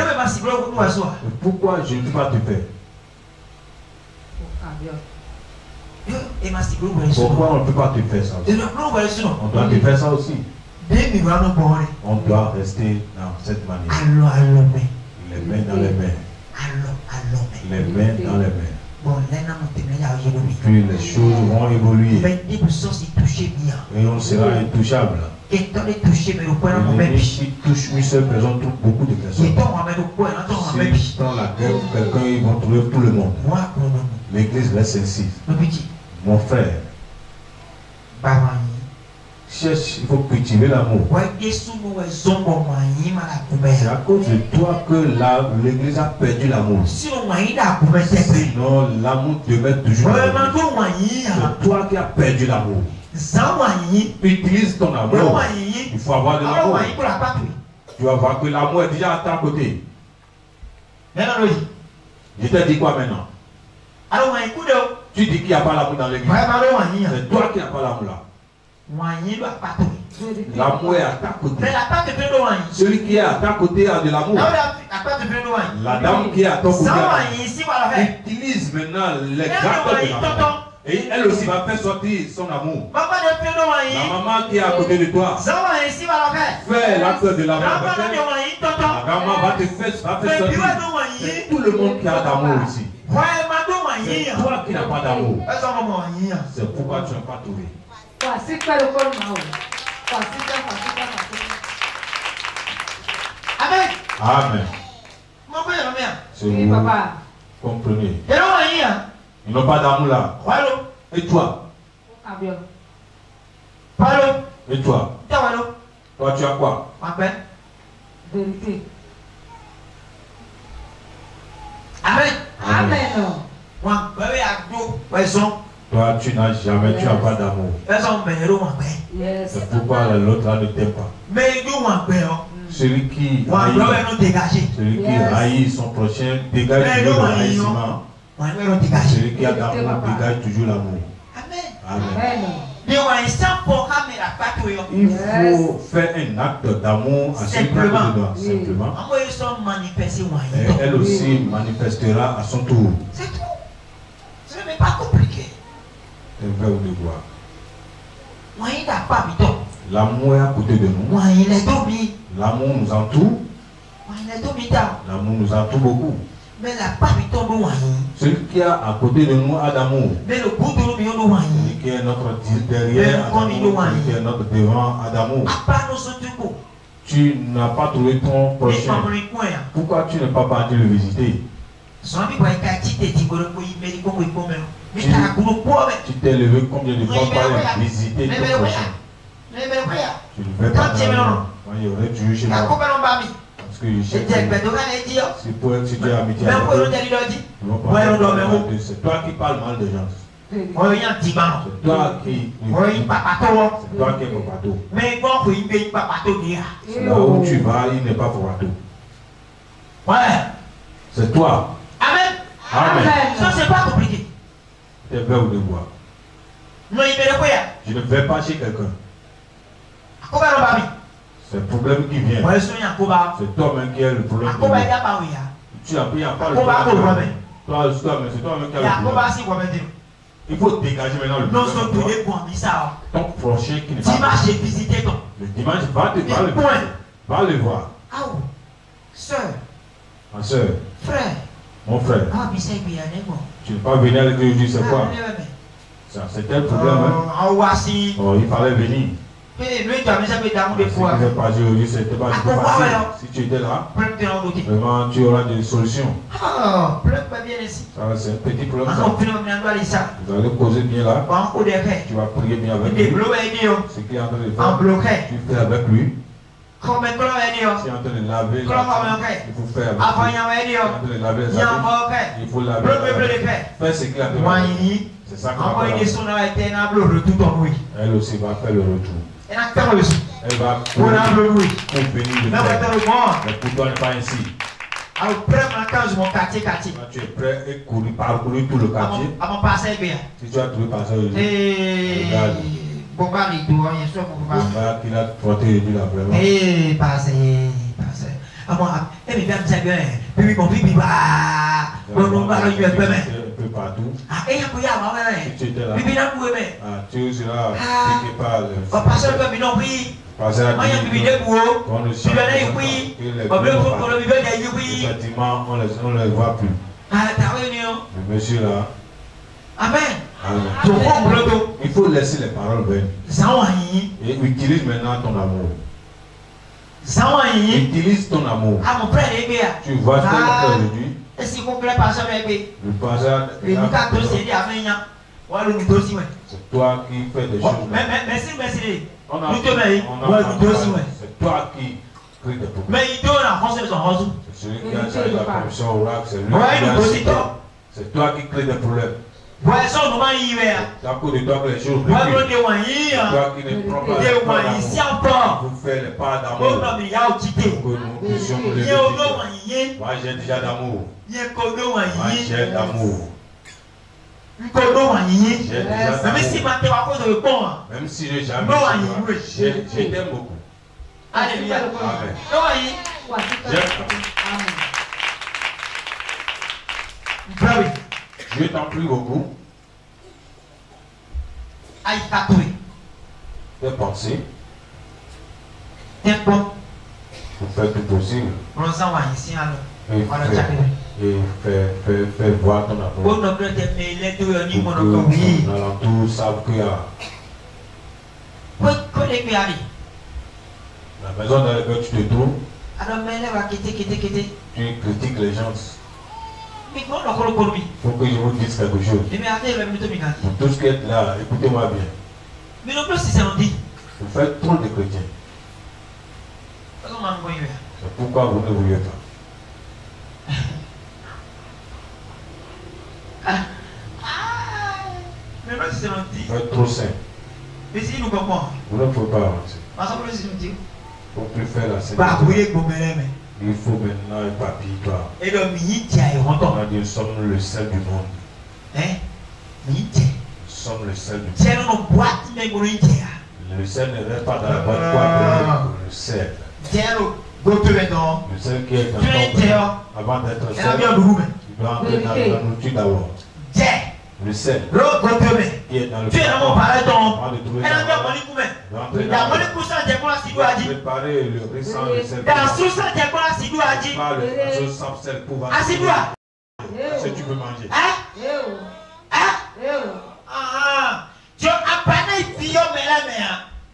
Pourquoi je ne peux pas te faire? Pourquoi on ne peut pas te faire ça aussi? On doit te faire ça aussi. On doit rester dans cette manière. Les mains dans les mains. Les mains dans les mains. Puis les choses vont évoluer. Et on sera intouchable. Qui touche une seule personne, touche beaucoup de personnes. Si dans la guerre, quelqu'un, ils vont trouver tout le monde. L'église reste ainsi. Mon frère, cherche, il faut cultiver l'amour. C'est à cause de toi que l'église a perdu l'amour. Sinon, l'amour demeure toujours. C'est toi qui as perdu l'amour. Utilise ton amour. Il faut avoir de l'amour. Tu vas voir que l'amour est déjà à ta côté. Je te dis quoi maintenant? Tu dis qu'il n'y a pas l'amour dans l'église. C'est toi qui n'as pas l'amour là. L'amour est à ta côté. Celui qui est à ta côté a de l'amour. La dame qui est à ton côté utilise maintenant les grâces de l'amour. Et elle aussi va faire sortir son amour. La maman qui est à côté de toi, fais l'acte de l'amour. La maman va te faire sortir. C'est tout le monde qui a d'amour ici. C'est toi qui n'as pas d'amour. C'est pourquoi tu n'as pas trouvé. Amen. Amen. C'est vous. Comprenez. Ils n'ont pas d'amour là. Et toi? Et toi? Toi tu as quoi? Vérité. Amen. Amen. Toi tu n'as jamais, tu n'as pas d'amour. C'est pourquoi l'autre là ne t'aime pas. Celui qui haït son prochain dégage toujours le haïssement. Celui qui a d'amour dégage toujours l'amour. Amen. Il faut faire un acte d'amour à celui qui a dedans, simplement. Et elle aussi manifestera à son tour. C'est tout. Ce n'est pas compliqué. C'est vrai ou de voir. L'amour est à côté de nous. L'amour nous entoure. L'amour nous entoure beaucoup. Mais la part celui qui est à côté de nous a d'amour. Mais le bout de celui qui est notre derrière a d'amour. Celui qui est notre devant a d'amour. Tu n'as pas trouvé ton prochain. Pourquoi tu n'es pas parti le visiter? Tu t'es levé combien de fois pour aller visiter ton prochain? Tu ne veux pas. Il y aurait Dieu chez moi. Parce que c'est pour être si tu es amitié avec eux. C'est toi qui parles mal de gens. C'est toi qui es papato. C'est là où tu vas, il n'est pas papato. C'est toi. Amen. Amen. Ça c'est pas compliqué. C'est vrai ou de bois. Je ne vais pas chez quelqu'un. C'est le problème qui vient. C'est toi-même qui as le problème. Tu n'as pas le problème. C'est toi-même qui as le problème. Il faut dégager maintenant le problème. Ton prochain qui n'est pas. Le dimanche, va le voir. Soeur. Ma soeur. Frère. Mon frère. Tu n'es pas venu à l'église aujourd'hui, c'est quoi? C'était le problème. Oh, il fallait venir. Si tu étais là, vraiment tu auras des solutions. C'est un petit problème. Vous allez causer bien là. Tu vas prier bien avec lui. Ce qu'il est en train de faire, tu fais avec lui. Si en train de laver, il faut faire avec lui. En train de laver les habits, il faut laver. Fais ce qu'il a fait. C'est ça qu'on va faire. Elle aussi va faire le retour. Elle va pour venir le faire. Mais pour toi, n'est pas ainsi. Tu es prêt et parcourir tout le quartier. Si tu as trouvé passer aujourd'hui, regarde. Bomba qui l'a frotté et dit là vraiment. Partout. Si tu étais là, tu seras piqué par le passer à effectivement, on ne les voit plus. Le monsieur là. Amen. Il faut laisser les paroles venir. Et utilise maintenant ton amour. Utilise ton amour. Tu vois ce que aujourd'hui. C'est toi qui fais des choses. C'est toi qui crée des problèmes. C'est celui qui a la commission oracle. C'est toi qui crée des problèmes. C'est à cause de toi que les choses reculent. C'est toi qui ne prends pas les pas d'amour. Vous faites les pas d'amour. Que nous puissions nous lever. Moi j'ai déjà d'amour. Moi j'ai d'amour. J'ai déjà d'amour. Même si j'ai jamais je t'aime beaucoup. Alléluia. Amen. Je t'en prie beaucoup. Tes pensées. Vous faites tout possible. Et fais voir ton amour. Pour que ton alentour sache qu'il y a. La maison dans laquelle tu te trouves. Tu critiques les gens. Il faut que je vous dise quelque chose. Pour tout ce qui est là, écoutez-moi bien. Vous faites trop de chrétiens. C'est pourquoi vous ne voulez pas. Vous êtes trop saint. Vous ne pouvez pas avancer. Pour plus faire la sainteté. Il faut maintenant un papier. Nous sommes le sel du monde. Nous sommes le sel du monde. Le sel ne reste pas dans la boîte quoi le sel. Le sel qui est dans ton bain, avant d'être sel, il doit entrer dans la nourriture d'abord. Le sel qui est dans le bain, avant de trouver ça, doit entrer dans le préparer le riz sans le sel. Pas le riz sans sel pour voir ce que tu peux manger.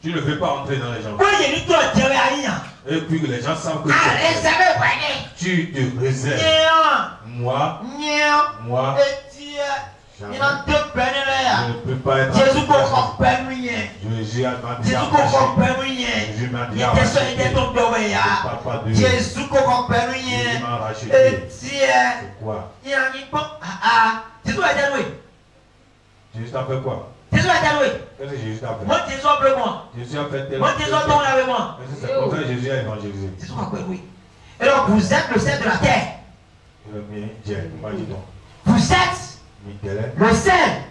Tu ne veux pas entrer dans les gens. Et puis que les gens savent que tu te réserves. Moi, jamais. Je ne peux pas être Jésus m'a dit Jésus m'a racheté. C'est quoi? Jésus t'a fait quoi? Qu'est-ce que Jésus t'a fait? Jésus a fait tellement de choses. C'est comme ça que Jésus a évangélisé. Et donc vous êtes le sel de la terre. Vous êtes le sel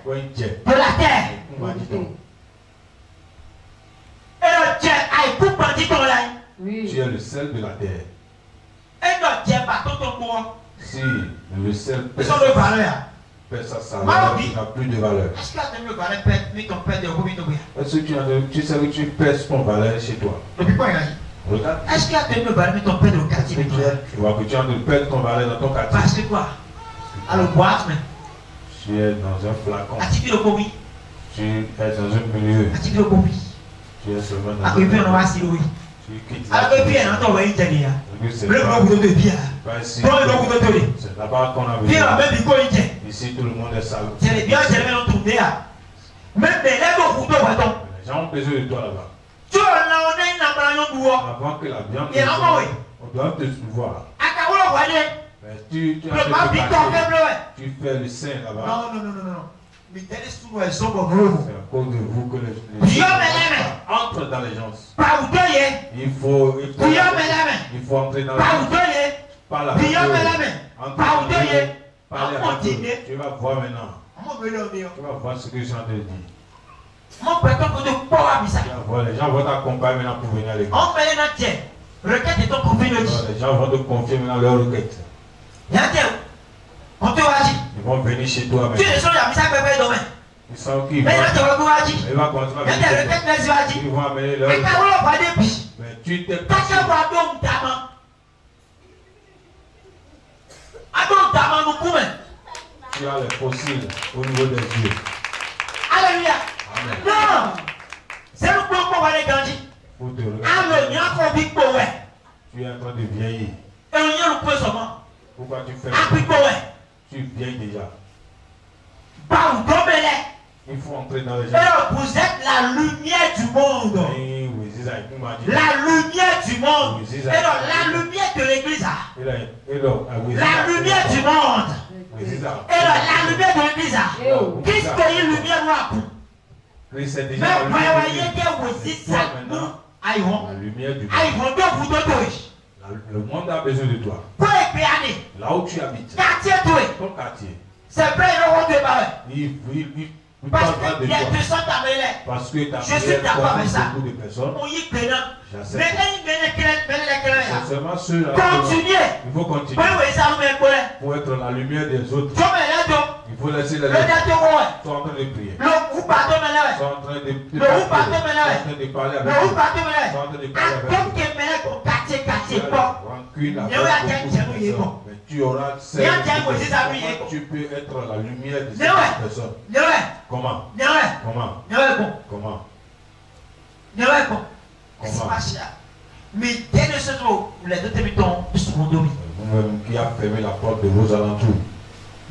de la terre. Et donc tu es le sel de la terre. Si le sel perd sa saveur, il n'a plus de valeur. Est-ce que tu sais que tu perds ton valeur chez toi? Regarde. Est-ce qu'il y a de me valeur ton père de quartier? Tu vois que tu es en train de perdre ton valeur dans ton quartier. Parce que quoi? Alors boîte, mais. Tu es dans un flacon. Tu es dans un milieu. Tu es seulement dans un milieu. Tu quittes la vie. C'est là-bas qu'on a besoin. Ici, tout le monde est sale. Les gens ont besoin de toi là-bas. Avant que la viande ne soit, on doit te voir. Mais tu fais le sein là-bas. Non. C'est à cause de vous que les gens entrent dans les gens. Il faut entrer dans les gens. Par la tu vas voir maintenant. Tu vas voir ce que je suis en train de dire. Les gens vont t'accompagner maintenant pour venir à l'église. Les gens vont te confier maintenant leur requête. Ils vont venir chez toi maintenant. Ils savent qu'ils vont continuer à venir. Ils vont amener leur requête. Mais tu t'es passé. Tu as les fossiles au niveau des yeux. Faut te regarder. Tu es en train de vieillir. Pourquoi tu fais ça? Tu vieillis déjà. Il faut entrer dans les gens. Vous êtes la lumière du monde. La lumière du monde. La lumière de l'église. La lumière du monde. La lumière de l'église. Qu'est-ce que une lumière noire? Mais voyez que vous êtes ça. Nous, la lumière du monde. Le monde a besoin de toi. Là où tu habites. Ton quartier. C'est vrai, parce que tu as beaucoup de personnes. C'est seulement ceux-là. Il faut continuer. Pour être la lumière des autres. Il faut laisser les autres. Ils sont en train de prier. Ils sont en train de parler avec eux. Ils sont en train de parler avec eux. Mais tu auras celle tu peux être la lumière de cette personne. Comment? Comment? Mais dès le jour, les deux demi-temps sont endormis. Vous-même qui a fermé la porte de vos alentours.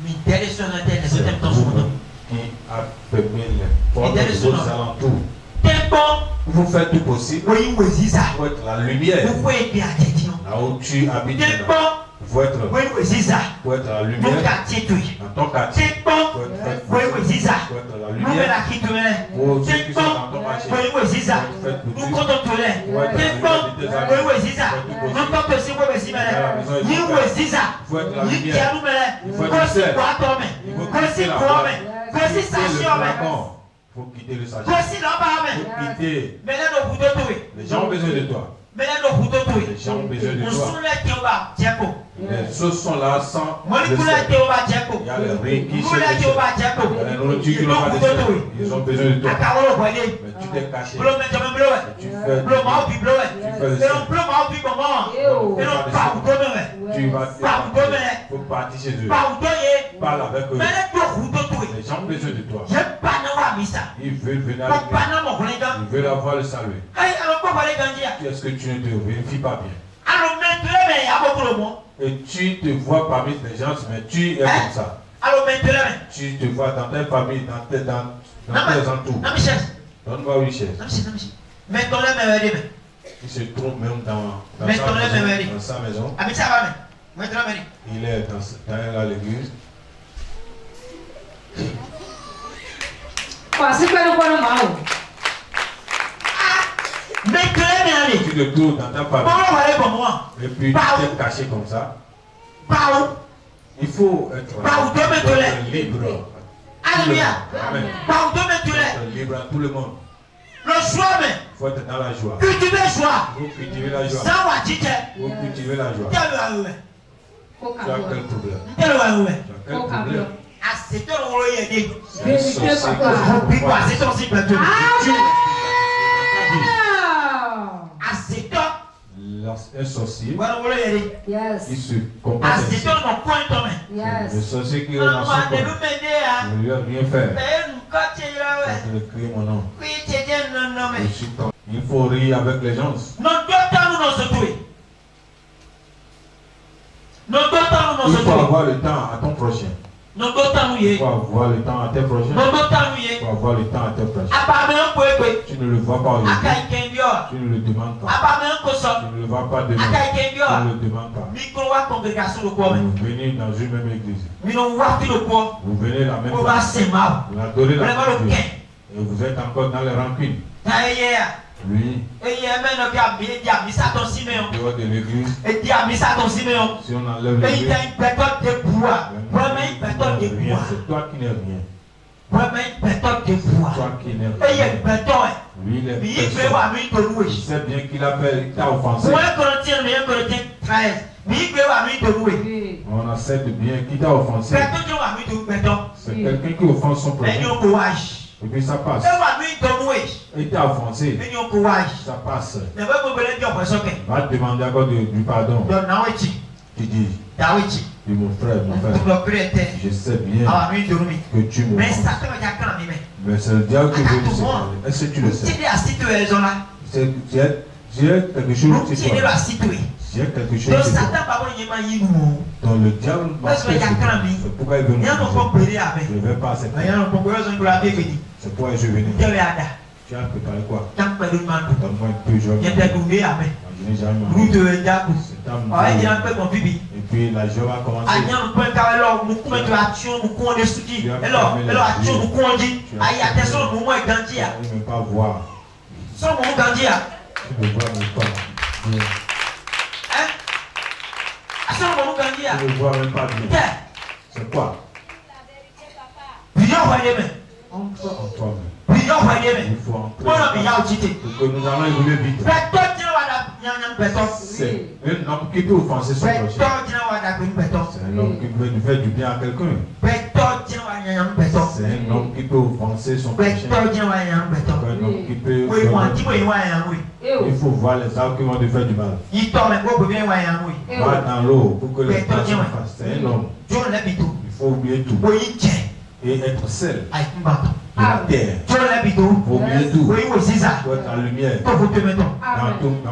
Mais dès le jour, les deux demi-temps sont endormis. Qui a fermé les portes de vos alentours. Vous faites tout possible pour être la lumière. Là où tu habites. Faut être la lumière dans ton quartier. Faut être la lumière pour ceux qui sont dans ton marché. Faut être la lumière. Il faut quitter le sachet. Les gens ont besoin de toi. Les gens ont besoin de toi. Les choses sont là sans le sel. Il y a les riz qui se déchirent. Il y a la nourriture qui n'ont pas de sel. Ils ont besoin de toi. Mais tu t'es caché. Tu fais le sel. Tu vas faut partir chez eux. Parle avec eux. Les gens ont besoin de toi. Ils veulent venir avec toi. Ils veulent avoir le salut. Est-ce que tu ne te vérifies pas bien? Et tu te vois parmi les gens, mais tu es comme ça. Tu te vois dans ta famille, dans tes entours. Donne-moi une chaise. Il se trouve même dans sa maison. Il est dans l'église. Tu te trouves dans ta famille. Et puis tu t'es caché comme ça. Il faut être libre. Alléluia. Amen. Être libre à tout le monde. Il faut être dans la joie. Cultiver la joie. Vous cultivez la joie. Vous cultivez la joie. Tu as quel problème? Tu as quel problème? Un sorcier qui se comporte ainsi. Le sorcier qui est dans son coin ne lui a rien fait. Il crie mon nom. Il faut rire avec les gens. Il faut avoir le temps à ton prochain. Il faut avoir le temps à tes prochains. Il faut avoir le temps à tes prochains. Tu ne le vois pas aujourd'hui. Tu ne le demandes pas. Tu ne le vois pas demain. Tu ne le demandes pas. Vous venez dans une même église. Vous venez la même fois. Vous adorez la même Dieu. Et vous êtes encore dans les rancunes. Lui, dehors de l'église, si on enlève l'église, c'est toi qui n'es rien. Toi qui n'es rien. Lui, il est personne. Il sait bien qu'il t'a offensé. On accepte bien qu'il t'a offensé. C'est quelqu'un qui offense son prochain. Et puis ça passe. Il t'a offensé. Ça passe. Va te demander encore du pardon. Tu dis, mon frère, je sais bien que tu m'offenses. Mais c'est le diable qui veut nous séparer. Est-ce que tu le sais? J'ai quelque chose qui j'ai quelque chose qui dans le diable c'est pourquoi il veut nous séparer. Je ne vais pas accepter. C'est pourquoi je vais venir. Tu as préparé quoi? Donne-moi un peu, je vais et puis la joie va commencer. Tu ne veux pas voir. Tu ne veux pas même pas. Tu ne vois même pas bien. C'est quoi? Entre en toi-même. Il faut entrer. Pour que nous allons évoluer vite. C'est un homme qui peut offenser son prochain. C'est un homme qui veut faire du bien à quelqu'un. C'est un homme qui peut offenser son prochain. C'est un homme qui peut. Il faut voir les arbres qui vont te faire du mal. Va dans l'eau pour que les personnes fassent. C'est un homme. Il faut oublier tout. Et être seul. La terre. Il faut oublier tout. Toi, ta lumière. Dans ton monde.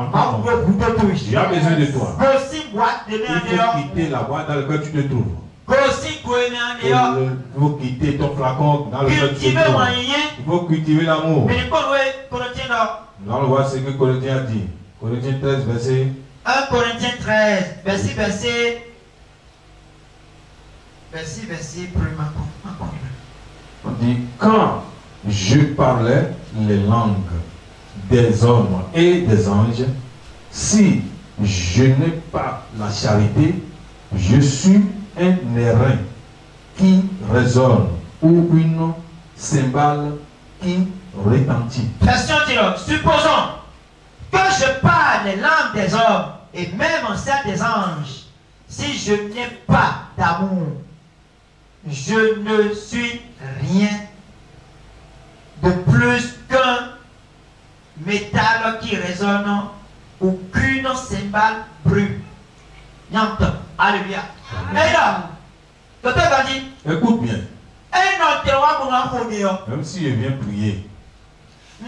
Tu as besoin de toi. Il faut quitter la boîte dans laquelle tu te trouves. Il faut quitter ton flacon dans lequel tu te trouves. Il faut cultiver l'amour. Nous allons voir ce que Corinthiens a dit. Corinthiens 13, verset. 1 Corinthiens 13, verset premier. On dit, quand je parlais les langues des hommes et des anges, si je n'ai pas la charité, je suis un airain qui résonne ou une cymbale qui retentit. Question dialogue. Supposons que je parle les langues des hommes et même en celle des anges. Si je n'ai pas d'amour, je ne suis rien de plus qu'un métal qui résonne ou qu'une cymbale brûle. Alléluia. Et là, docteur Gandhi, écoute bien. Même si je viens prier, je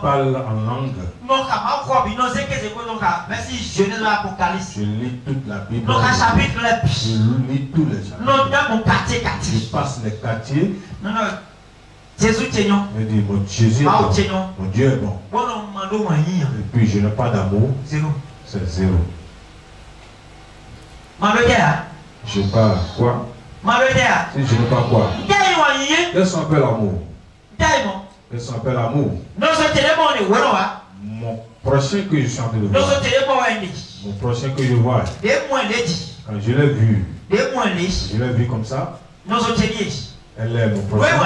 parle en langue. Je lis toute la Bible. Je lis tous les chapitres. Je passe les quartiers. Jésus est bon. Je dis, mon Jésus est bon. Mon Dieu est bon. Et puis je n'ai pas d'amour. C'est zéro. Je parle quoi? Si je n'ai pas quoi? Qu'est-ce qu'on appelle l'amour? Qu'est-ce qu'on appelle l'amour? Mon prochain que je suis en train de voir. Mon prochain que je vois. Quand je l'ai vu. Je l'ai vu comme ça. Elle est mon prochain.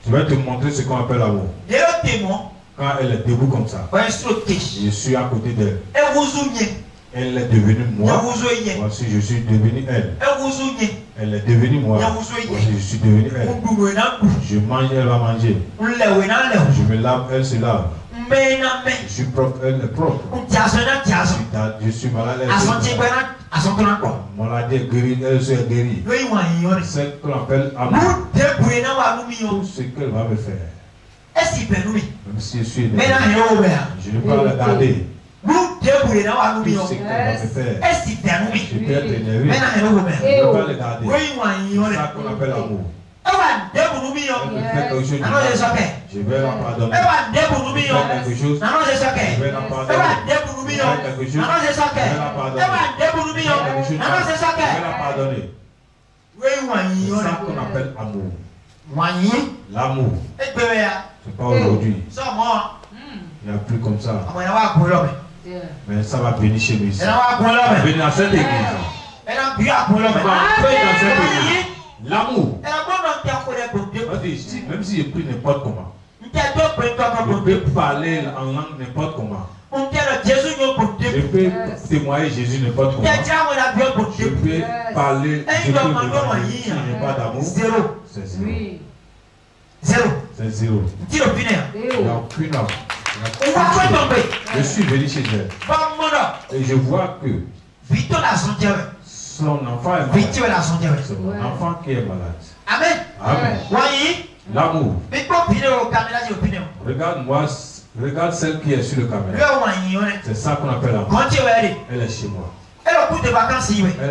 Je vais te montrer ce qu'on appelle l'amour. Quand elle est debout comme ça. Je suis à côté d'elle. Elle est devenue moi. Voici, je suis devenu elle. Elle est devenue moi. Voici, je suis devenu elle. Je mange, elle va manger. Je me lave, elle se lave. Je suis propre, elle est propre. Je suis malade, elle est malade. Maladie est guérie, elle se est guérie. C'est ce qu'on appelle amour. Tout ce qu'elle va me faire. Même si je suis aidé, je ne peux pas la garder. Tout ce qu'elle va me faire. Je peux être énervé. Je ne peux pas le garder. C'est ça qu'on appelle l'amour. Elle me fait quelque chose de mal. Je vais la pardonner. Elle me fait quelque chose. Je vais la pardonner. Elle me fait quelque chose. Je vais la pardonner. Elle me fait quelque chose. Je vais la pardonner. C'est ça qu'on appelle amour. L'amour. C'est pas aujourd'hui. Il n'y a plus comme ça. Mais ça va venir chez nous ici. Ça va venir dans cette église. Ça va venir dans cette église. L'amour. Même si je prie n'importe comment. Je peux parler en langue n'importe comment. Je peux témoigner Jésus n'importe comment. Je peux parler. Je peux me si je n'ai pas d'amour. C'est zéro. C'est zéro. Il n'y a aucune amour. Je suis venu chez elle. Et je vois que son enfant est malade. C'est mon enfant qui est malade. Amen. Amen. Voyez. L'amour. Regarde-moi, regarde celle qui est sur le caméra. C'est ça qu'on appelle l'amour. Elle est chez moi. Elle est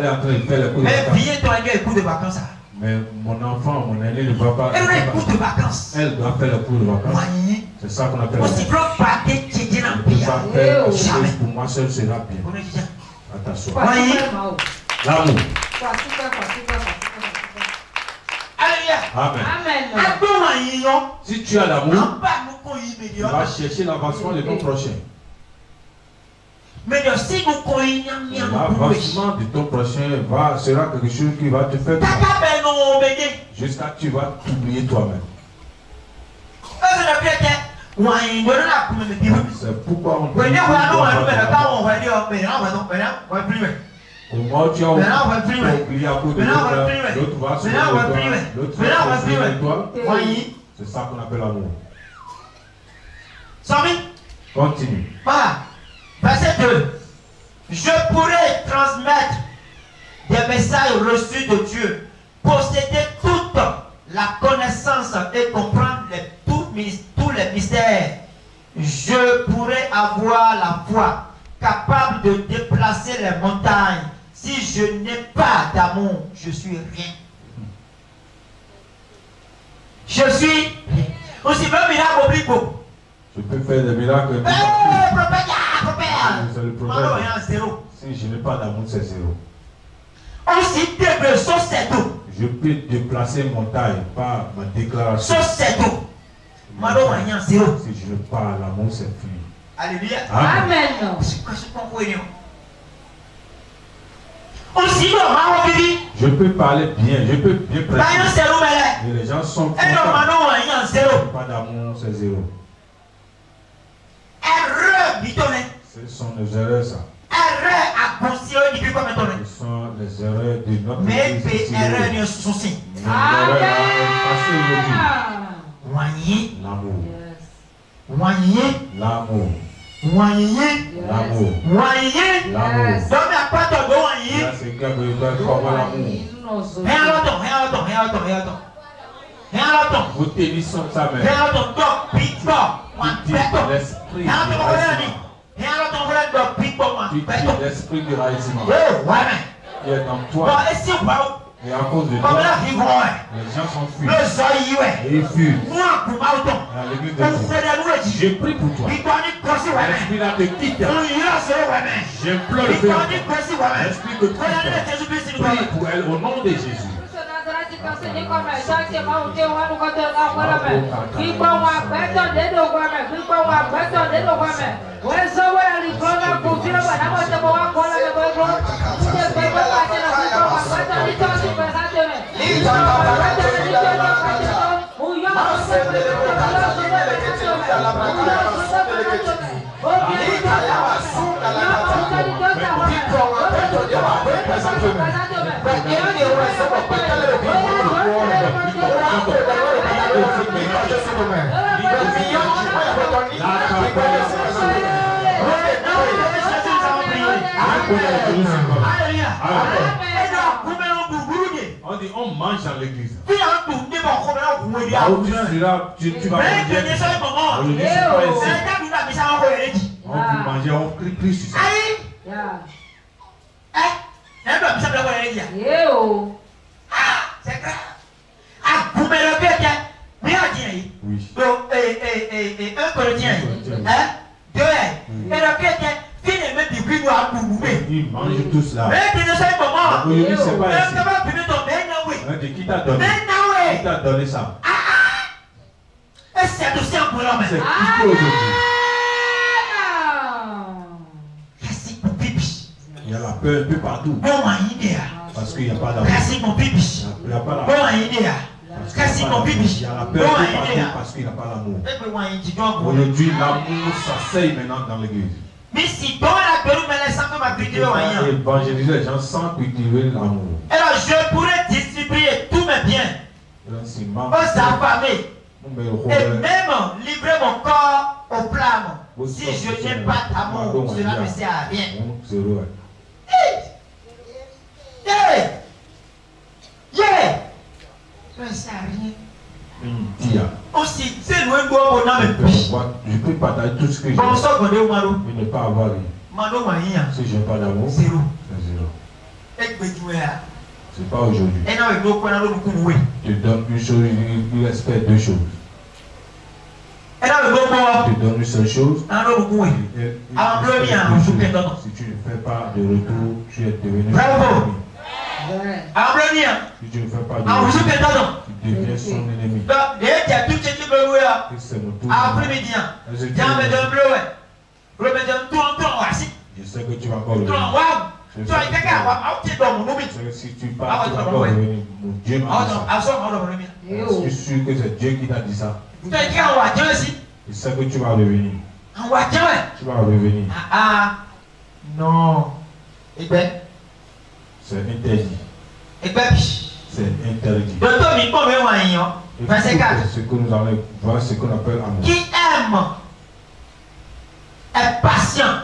en train de faire les cours de vacances. Mais mon enfant, mon aîné ne va pas. Elle doit faire les cours de vacances. C'est ça qu'on appelle l'amour. Je ne peux pas faire quelque chose pour moi seul, sera bien. Attention. L'amour. Amen. Si tu as l'amour, tu vas chercher l'avancement de ton prochain. L'avancement de ton prochain sera quelque chose qui va te faire jusqu'à ce que tu vas t'oublier toi-même. C'est pourquoi on dit comment tu as oublié à cause de l'autre va se l'autre va se toi. C'est ça qu'on appelle l'amour. Continue. Verset 2. Je pourrais transmettre des messages reçus de Dieu, posséder toute la connaissance et comprendre tous les mystères. Je pourrais avoir la foi capable de déplacer les montagnes. Si je n'ai pas d'amour, je suis rien. Je suis aussi même miracle obligo. Je peux faire des miracles. C'est le problème. Si je n'ai pas d'amour, c'est zéro. Aussi de société. Je peux déplacer montagne par ma déclaration. Société. Si je n'ai pas l'amour, c'est fini. Alléluia. Amen. Je peux parler bien, je peux bien prêcher. Et les gens sont contents. Pas d'amour, c'est zéro. Ce sont les erreurs, ça. Ce sont les erreurs de notre vie. L'amour. L'amour. L'amour. L'amour. C'est que vous devez avoir l'amour. Vous tenissez sa main. L'esprit du raisonnement qui est en toi. Et à cause de toi, les gens sont fuis. Et ils fuient. À l'église de Dieu. Je prie pour toi. L'esprit là te quitte. J'implore le Père. L'esprit te quitte. Prie pour elle au nom de Jésus. On dit on mange dans l'église. Tu vas manger. On peut manger, on crie plus sur ça. C'est grave. Oui. Un Corinthien. Ils mangent tous là. Qui t'a donné? Qui t'a donné ça? C'est aussi un problème. C'est qui aujourd'hui? Il y a la peur un peu partout. Parce qu'il n'y a pas d'amour. Il n'y a pas d'amour. Il y a la peur un peu partout parce qu'il n'y a pas d'amour. Aujourd'hui, l'amour s'asseye maintenant dans l'église. Évangéliser les gens sans cultiver l'amour. Alors je pourrais distribuer tous mes biens aux affamés et même livrer mon corps aux flammes. Si je n'ai pas d'amour, cela ne sert à rien. ne sert à rien. Aussi, c'est loin de moi, on a je peux partager tout ce que j'ai. Bon, ça, on est au Malo. Mais ne pas avoir rien. Malo, rien. Si je n'ai pas d'amour, zéro. C'est zéro. Et c'est pas aujourd'hui. Et non, il faut qu'on a beaucoup de tu donnes une chose, il respecte deux choses. Et non, il faut qu'on tu donnes une seule chose. Si tu ne fais pas de retour, tu es devenu. Bravo. Si tu ne fais pas de retour, tu deviens son ennemi. C'est mon tour. Je sais que tu vas encore revenir. Si tu pars, tu vas encore revenir. Mon Dieu m'a dit ça. Je suis sûr que c'est Dieu qui t'a dit ça. Je sais que tu vas revenir. Tu vas revenir. Non. Et bien, c'est interdit. Et bien, c'est interdit. Ce que nous allons voir, ce qu'on appelle amour. Qui aime est patient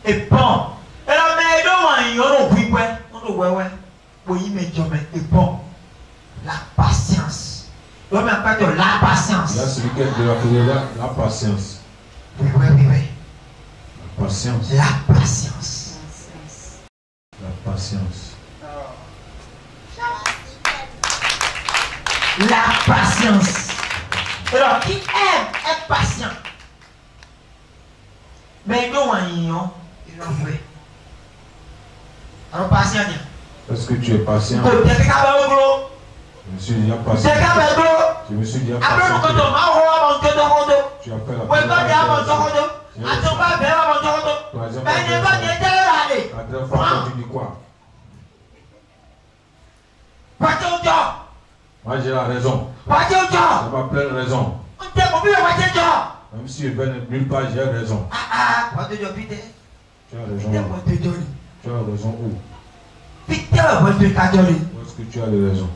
et bon. Et là, mais bon. La patience. La patience. Là, celui qui est de la patience. Oui. La patience. La patience. La patience. La patience. Alors, qui aime est patient. Mais nous, il en fait. Alors, patient. Est-ce que tu es patient? Je me suis déjà patient. Je me suis déjà patient. Tu as fait la première fois, tu dis quoi? Moi j'ai la raison. J'ai pas plein de raisons. Même si je vais nulle part, j'ai raison. Tu as raison. Tu as raison où? Où est-ce que tu as de raison?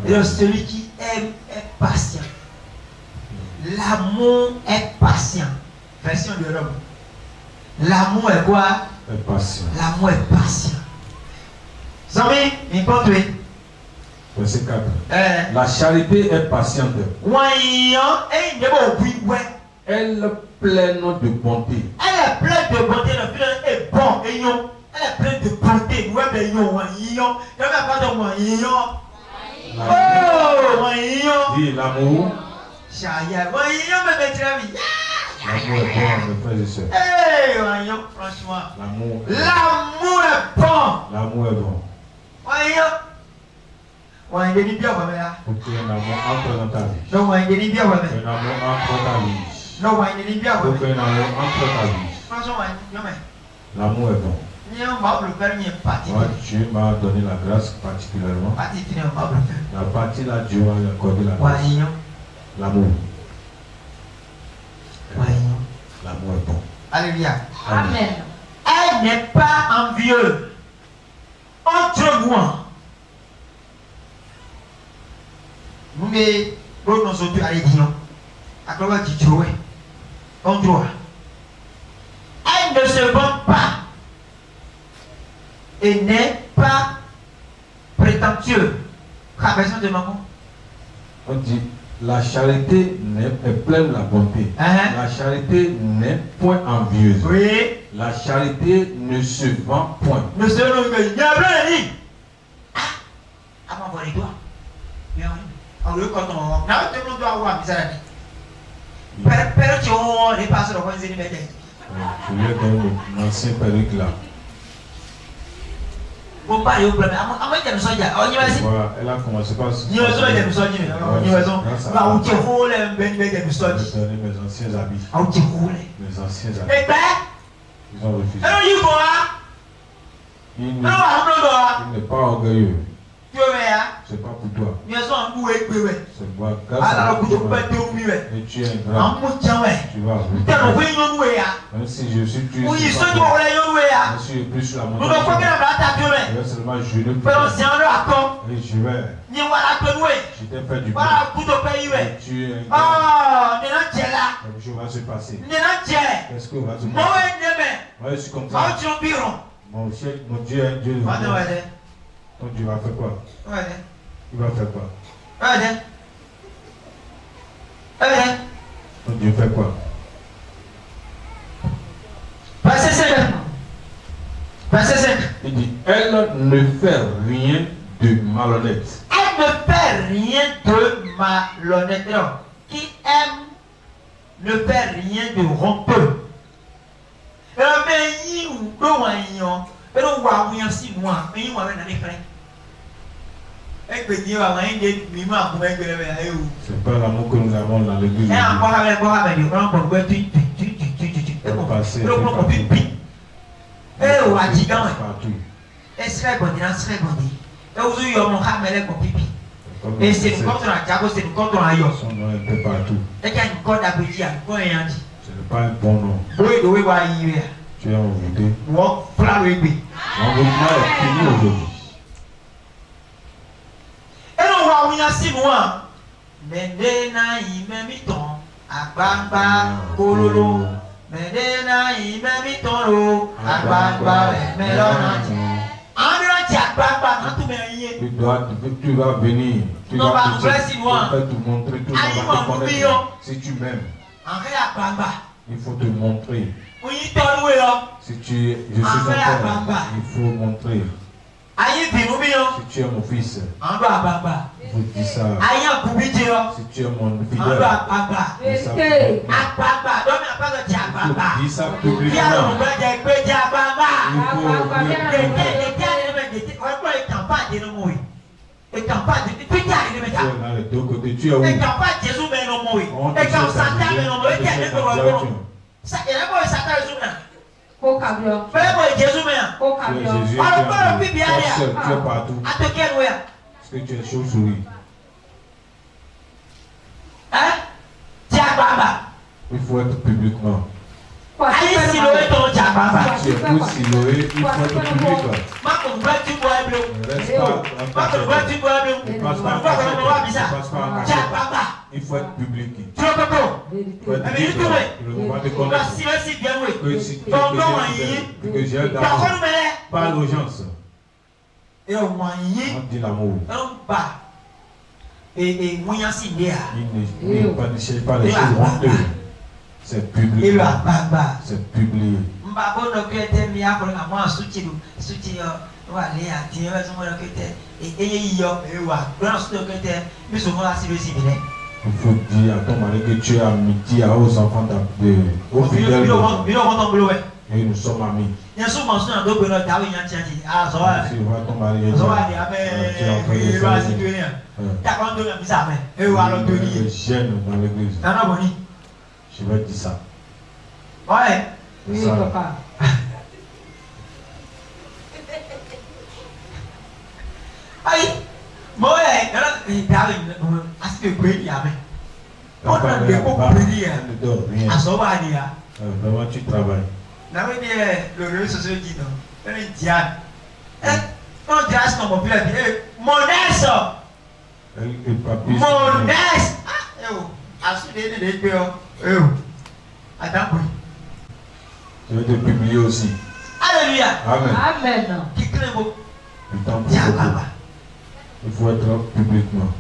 Et celui qui aime est patient. L'amour est patient. Version de l'homme. L'amour est quoi? Est patient. L'amour est patient. Zami, il compte. Verset 4. La charité est patiente. Elle est pleine de bonté. Elle est pleine de bonté. Le fils est bon. Elle est pleine de bonté. Dis l'amour. L'amour est bon, mes frères et sœurs. Franchement. L'amour est bon. L'amour est bon. Pour qu'il y ait un amour entre dans ta vie. Un amour entre ta vie. Pour qu'il y ait un amour entre ta vie. L'amour est bon. Moi, Dieu m'a donné la grâce particulièrement. La partie là, Dieu m'a accordé la grâce. L'amour. L'amour est bon. Alléluia. Amen. Elle n'est pas envieuse. Entre moi. Nous nous sommes tous allés dire. À quoi tu joues? On joue. Elle ne se vante pas. Et n'est pas prétentieux. Rabaissons de maman. On dit la charité est pleine de la bonté. La charité n'est point envieuse. Oui. La charité ne se vend point. Ne se vend pas. Il y a plein de livres. Ah, avant voir les doigts. On le quand on a tout le monde doit avoir mis à la vie. Père, tu as les passes dans les libertés. Je lui ai donné mon ancien perruque là. Bon, pas le problème. Elle a commencé par ce. Mes anciens habits. Mes anciens habits. Ils ont refusé. Il n'est pas orgueilleux. C'est pas pour toi. C'est moi. Et tu es un grand. Tu vas revenir. Même si je suis plus. Même si je suis plus sur la montagne. Je vais seulement jurer pour toi. Et je vais. Je t'ai fait du bien. Et tu es un grand. Quelque chose va se passer. Qu'est-ce que va se passer? Moi je suis comme ça. Mon Dieu est un Dieu. Ton Dieu va faire quoi? Il va faire quoi? Dieu fait quoi? Verset 5. Verset 5. Il dit, elle ne fait rien de malhonnête. Elle ne fait rien de malhonnête. Non. Qui aime ne fait rien de honteux. C'est pas l'amour que nous avons dans l'église. Et c'est une contre la diable, c'est une contre la yo. Son nom est un peu partout. Et qu'il y a une corde à petit, quoi et un dit. Ce n'est pas un bon nom. Oui, oui, oui. Tu es envoûté. Moi, plein de bébés. L'envoûtement est fini aujourd'hui. Et nous voyons bien si moi. Mendena imemiton, agbagba kololo. Mendena imemiton, agbagba melonati. Tu vas venir. Tu non, vas te montrer tout le monde. Si tu m'aimes, il faut te montrer. Si tu je suis ton père, il faut montrer. Si tu es mon fils, il faut dire ça. Si tu es mon fidèle, dis ça publiquement. Tu es où? Tu es partout. Est-ce que tu es chauve-souris? Il faut être publiquement. Si tu es pour Siloé, il faut être public. Il faut être public. Il faut être public. Il ne va te connaître. Que j'ai d'abord. Pas l'urgence. On dit l'amour. Il ne cherche pas les choses honteuses. C'est public. C'est public. Il faut dire à ton mari que tu es amitié aux enfants aux fidèles. Et nous sommes amis. Si tu vois ton mari, tu gênes dans l'église. Je vais dire ça. Ouais. Oui, papa. Aïe. Moi, vraiment, tu travailles. Je vais te publier aussi. Alléluia. Amen. Amen. Il faut être publiquement.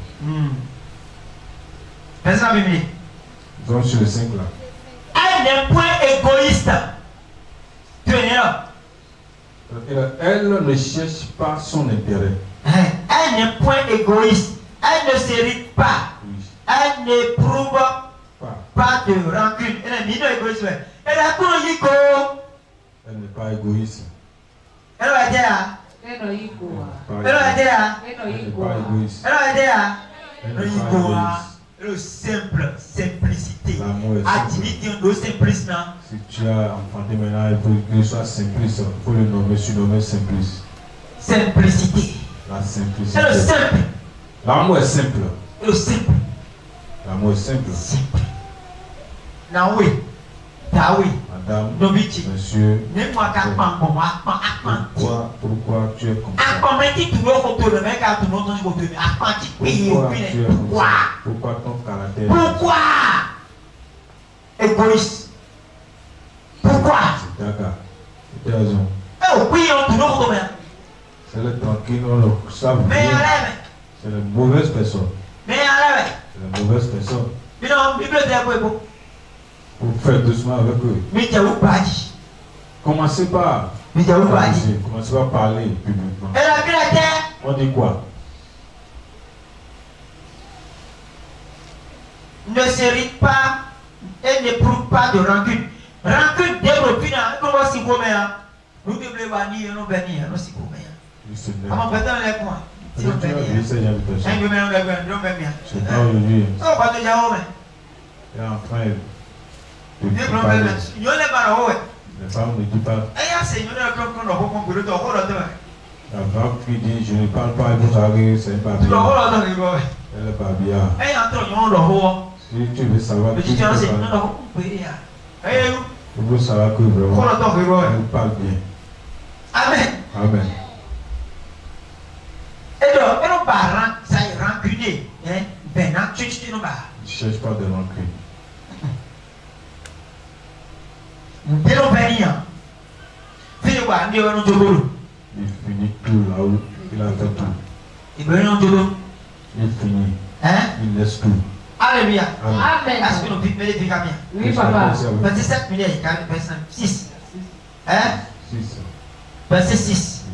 Donc sur le 5 là. Elle n'est point égoïste. Elle ne cherche pas son intérêt. Elle n'est point égoïste. Elle ne s'irrite pas. Elle n'éprouve pas de rancune. Elle n'est pas égoïste. Elle n'est pas égoïste. Elle va dire. Elle n'est pas égoïste. Elle n'est pas égoïste. Le simple, simplicité. L'amour est simple. Si tu as enfanté maintenant, il faut qu'il soit simpliste. Il faut le nommer, surnommer simpliste. Simplicité. La simplicité. C'est le simple. L'amour est simple. Le simple. L'amour est simple. Simple. Naoui. Taoui. Madame. Novici. Monsieur. Pourquoi tu es comme ça? Pourquoi ton caractère? Pourquoi? Égoïste. Pourquoi? C'est d'accord. Tu as raison. Oui, on tourne. C'est le tranquille, on le savent. C'est une mauvaise personne. Mais alors, c'est une mauvaise personne. Mais non, Bible est quoi bon? Pour faire doucement avec eux. Mais tu as où pas dit? Commencez par. Mais tu as où pas dit? Commencez par parler publiquement. Et la vie la terre? On dit quoi? Ne s'irrite pas et n'éprouve pas de rancune. Rancune développée dans le monde si vous mettez. Nous devons bannir, nous bénir, nous si vous mettez. Comment peut-on les points? Si vous bénir. C'est pas aujourd'hui. Ça va te dire, il est en train de. Les femmes ne disent pas. La femme qui dit je ne parle pas, vous savez, c'est pas bien. Elle est pas bien. Si tu veux savoir que il faut savoir que vraiment elle parle bien. Amen. Amen. Et donc, elle n'a pas rancunier. Ben, tu ne cherche pas de rancune. Il finit tout là où il a fait tout. Il finit. Il laisse tout. Alléluia. Amen. Est-ce que nous vivons les bien? Oui, papa. 27 milliards, verset 6. 6. Verset 6.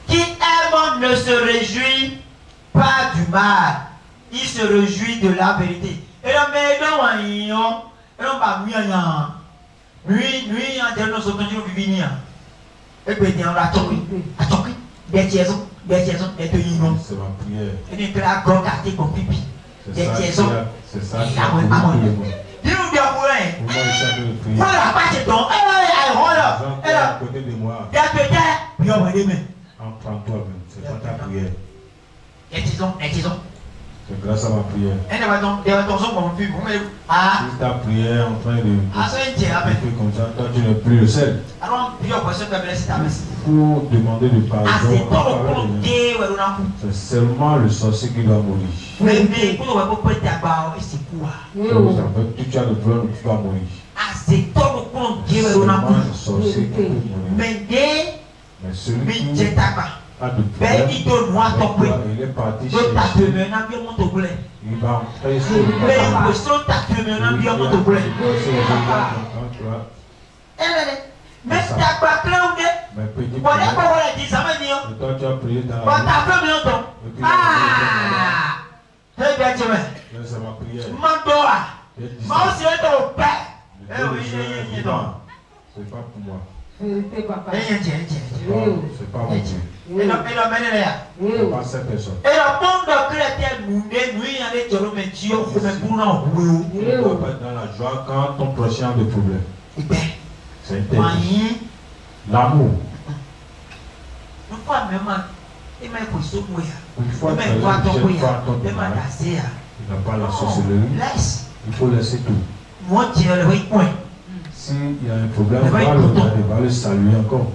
Qui aime ne se réjouit pas du mal, il se réjouit de la vérité. Et là, mais non, pas nuit, en termes de ce que nous vivons. Et puis, on a toqué, des tièsons, des C'est ma prière. et puis, la grande carte comme pipi. Des tièsons. C'est ça qui a pour tout le monde. Dis-nous bien pour rien. Pour moi, il s'agit de prier. Voilà, pas de ton. Jean, à côté de moi. Prends-toi même. C'est pas ta prière. C'est grâce à ma prière. Si ta prière en train de comme ça, toi tu n'es plus le seul. Il faut demander du pardon. C'est seulement le sorcier qui doit mourir. Tu as le problème, tu dois mourir. Seulement le sorcier qui peut mourir. Mais celui qui a de problème, il est parti chercher. Il va entrer sur le mais petit toi tu as prié dans la c'est ma prière. C'est pas pour moi. C'est pas mon Dieu. C'est pas cette personne. Et le monde chrétien nous dans la joie quand ton prochain a des problèmes. C'est interdit. L'amour. Une fois il n'a pas la sorcellerie. Il faut laisser tout. S'il y a un problème, il va le saluer encore.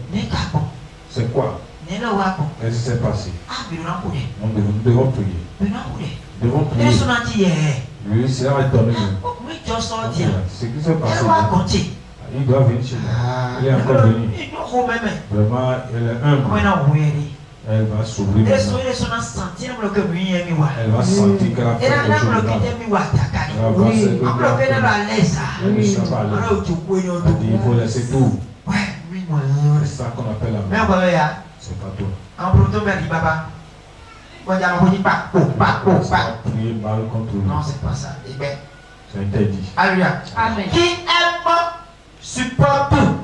C'est quoi? Qu'est-ce qui s'est passé? Nous devons prier. Nous devons prier. Lui, c'est à étonner. Ce qui s'est passé. Il doit venir chez nous. Il est encore venu. Vraiment, elle est humble. Elle va s'ouvrir. Elle va sentir qu'elle a fait quelque chose. Il faut laisser tout. C'est ça qu'on appelle l'amour. C'est pas toi. Prier mal contre lui. Non, c'est pas ça. C'est interdit. Alléluia. Qui aime supporte tout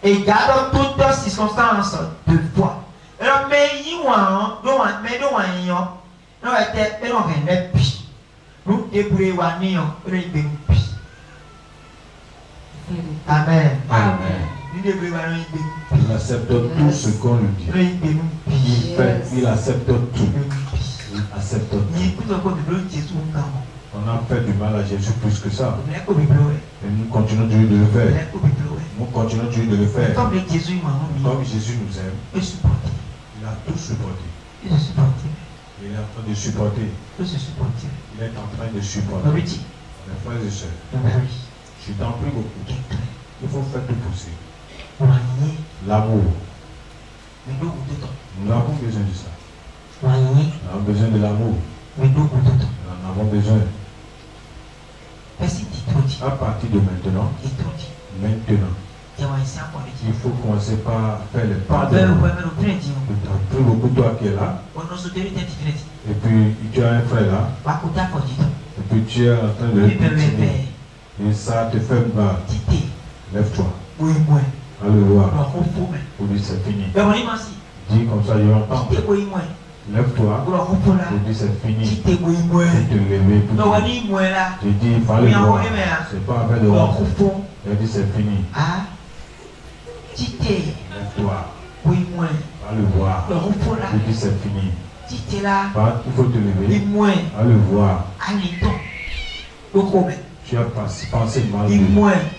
et garde toutes circonstances de foi. Alors, mais il y a Amen. Il accepte tout ce qu'on lui dit. Il accepte tout. Il accepte tout. On a fait du mal à Jésus plus que ça. Et nous continuons de le faire. Nous continuons de le faire. Comme Jésus nous aime, il a tout supporté. Il est en train de supporter. Il est en train de supporter. Mes frères et sœurs, je t'en prie beaucoup. Il faut faire tout possible. L'amour. Nous avons besoin de ça. Nous avons besoin de l'amour. Mais nous en avons besoin. À partir de maintenant, il faut commencer par faire le pas de beaucoup toi qui est là. Et puis tu as un frère là. Et puis tu es en train de continuer. Et ça te fait mal. Lève-toi. À le voir. Pour lui c'est fini. Dis comme ça, je l'entends. Lève-toi. Pour dire c'est fini. Tu te lever. Je dis il fallait voir. C'est pas avec de honte. Je dis c'est fini. Lève-toi. Va le voir. Pour dire c'est fini. Il faut te lever. Va le voir. Tu as pensé mal de lui.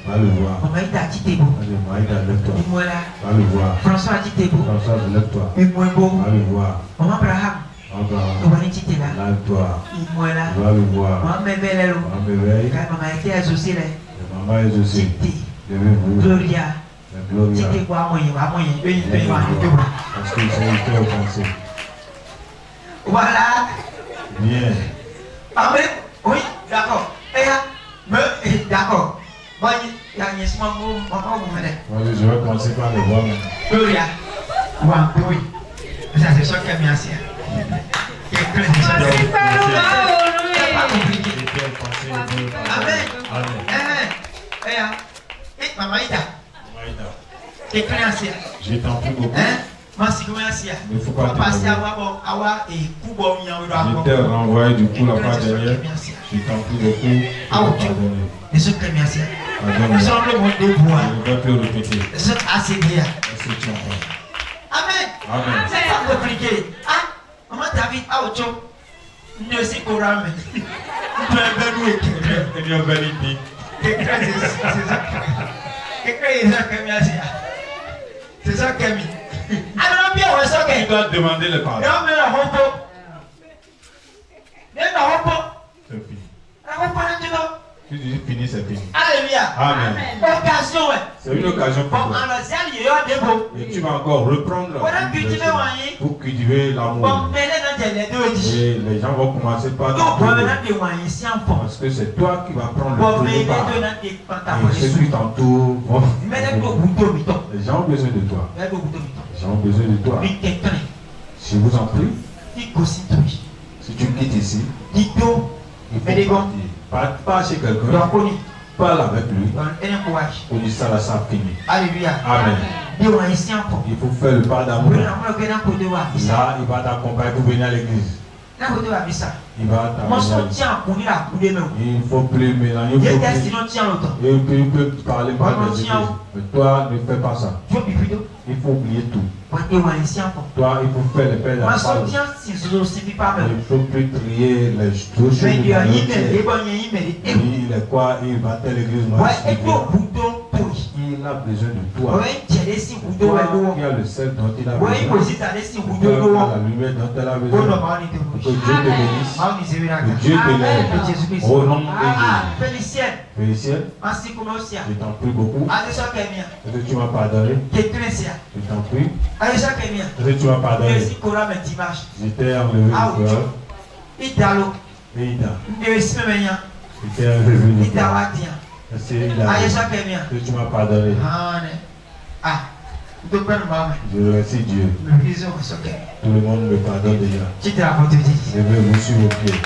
Va le voir. Maïda, lève-toi. Va le voir. François, lève-toi. Va le voir. Abraham, lève-toi. Va le voir. Maman est aussi. Levez-vous. Gloria. Parce qu'ils sont hyper offensés. Voilà. Bien. Amen. Oui, d'accord. D'accord. Bon, il y a un moment Je vais commencer par le voir maintenant. Gloria. Oui. Ça, c'est ça qui est bien sûr. Amen. Amen. Maman Ida. Je t'en prie beaucoup. Il faut pas passer je t'ai renvoyé du coup la fois dernière. Je t'en prie beaucoup. Je vais te répéter. Assez bien. Est-ce que tu entends? Amen. Amen. C'est pas compliqué. Maman David, ne sais pas comment. Tu es venu. C'est ça qui est mis. Tu dois demander le pardon. C'est fini. Si tu dis fini, c'est fini. Alléluia. Amen. Occasion, c'est une occasion pour toi. Et tu vas encore reprendre pour cultiver l'amour. Et les gens vont commencer par parce que c'est toi qui vas prendre le premier pas. Et ceux qui t'entourent vont. Les gens ont besoin de toi. Les gens ont besoin de toi. Je vous en prie. Si tu quittes ici, il faut partir. Pas chez quelqu'un. Parle avec lui. Pour dire ça là, ça a fini. Alléluia. Amen. Il faut faire le pas d'amour. Là, il va t'accompagner pour venir à l'église. Il va t'accompagner. Il faut plus mélanger. Il peut parler mal des églises. Mais toi, ne fais pas ça. Il faut oublier tout. Toi, il faut faire le paix d'amour. Il ne faut plus trier les choses. Il est quoi? Il va à l'église. Il a besoin de toi. Toi qui as le sel dont il a besoin. Toi qui as la lumière dont elle a besoin. Que Dieu te bénisse. Que Dieu te lève. Au nom de Jésus. Félicien, je t'en prie beaucoup. Est-ce que tu m'as pardonné? Je t'en prie. Est-ce que tu m'as pardonné? J'étais enlevé le cœur. Ida. J'étais enlevé le cœur. Est-ce que tu m'as pardonné? Je remercie Dieu. Tout le monde me pardonne déjà. Levez-vous sur vos pieds.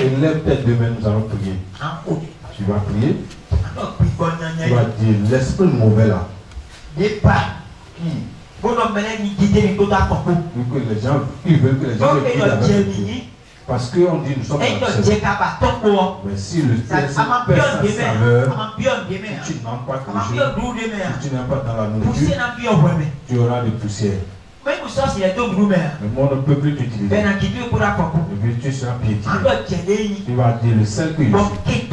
Et lève tête demain, nous allons prier. Tu vas prier. Tu vas dire l'esprit mauvais là. Pour que les gens, ils veulent que les gens se guident avec Dieu. Parce qu'on dit nous sommes dans mais si le ciel perd sa saveur, si tu n'aimes pas quelque chose, si tu n'aimes pas dans la nourriture, tu auras des poussières. Mais moi, on ne peut plus t'utiliser. Et puis tu seras piétiné. Tu vas dire le sel que je suis. Et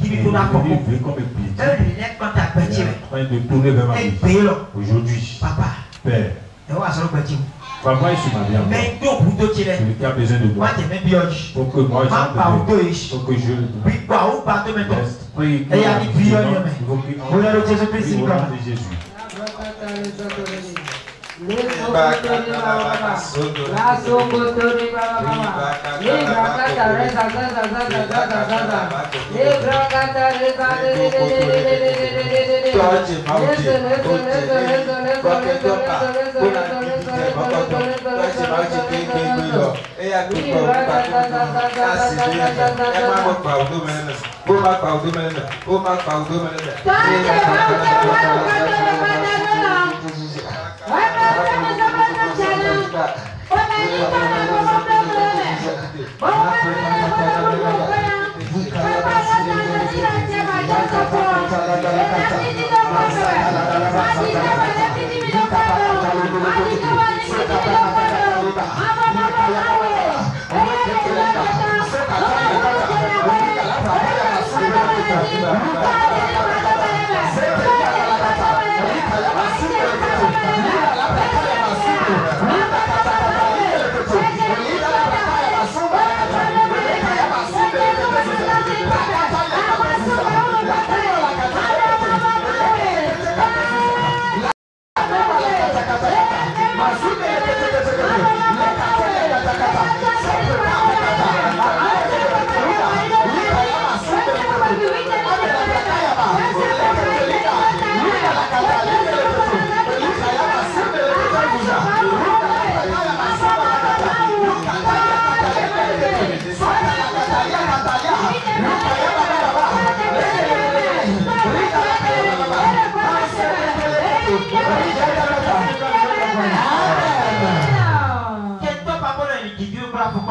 il veut comme un piétiné. Il est en train de tourner vers ma vie. Aujourd'hui, Père, papa est sur ma vie encore. Celui qui a besoin de moi. Pour que moi j'en pour que je l'esprit il faut qu'il entre au nom de Jésus.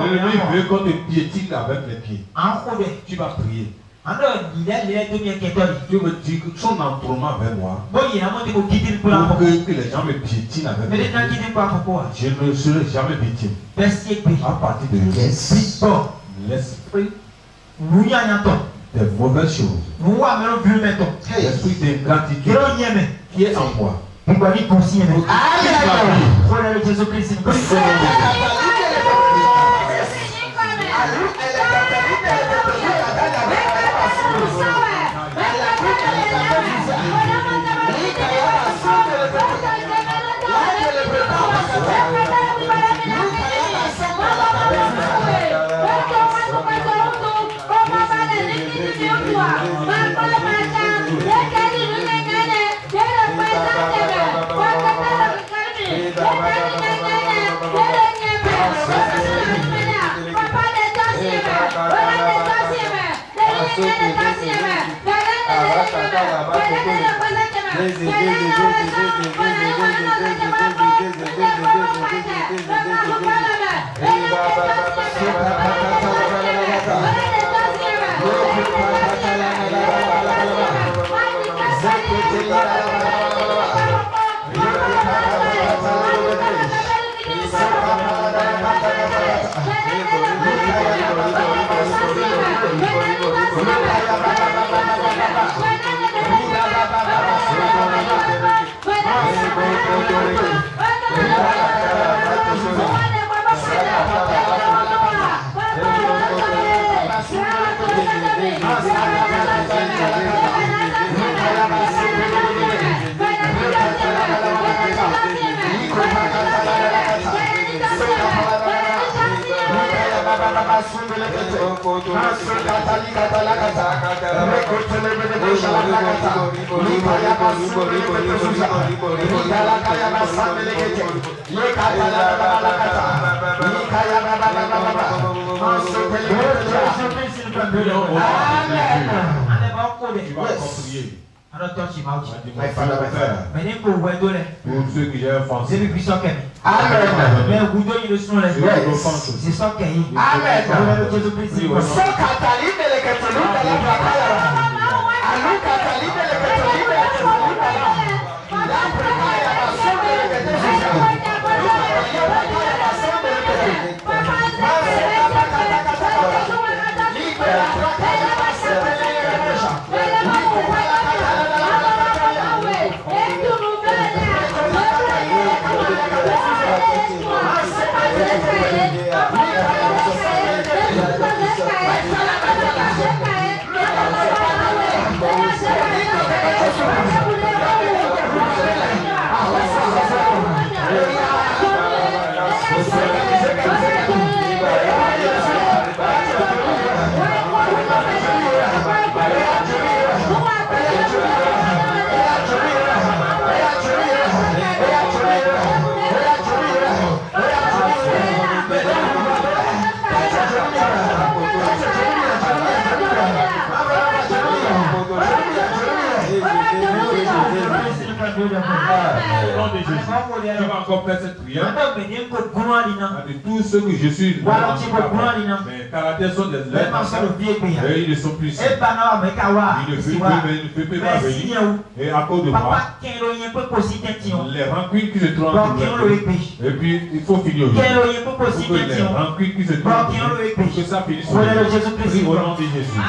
L'ennemi veut qu'on te piétine avec les pieds. Tu vas prier. Tu me dis que son entourement avec moi, pour que les gens me piétinent avec les pieds. Je ne serai jamais victime. À partir de l'esprit des mauvaises choses, l'esprit d'ingratitude qui est en moi. Pour ceux qui j'ai offensé. nom de Jésus, tu vas encore faire cette prière. De tous ceux que je suis, mes caractères sont des lettres. Et ils ne sont plus ici. Il ne peut pas venir. Et à cause de moi, les rancunes qui se trouvent en et puis il faut finir aujourd'hui. Pour que les rancunes qui se trouvent pour que ça finisse aujourd'hui. Au nom de Jésus.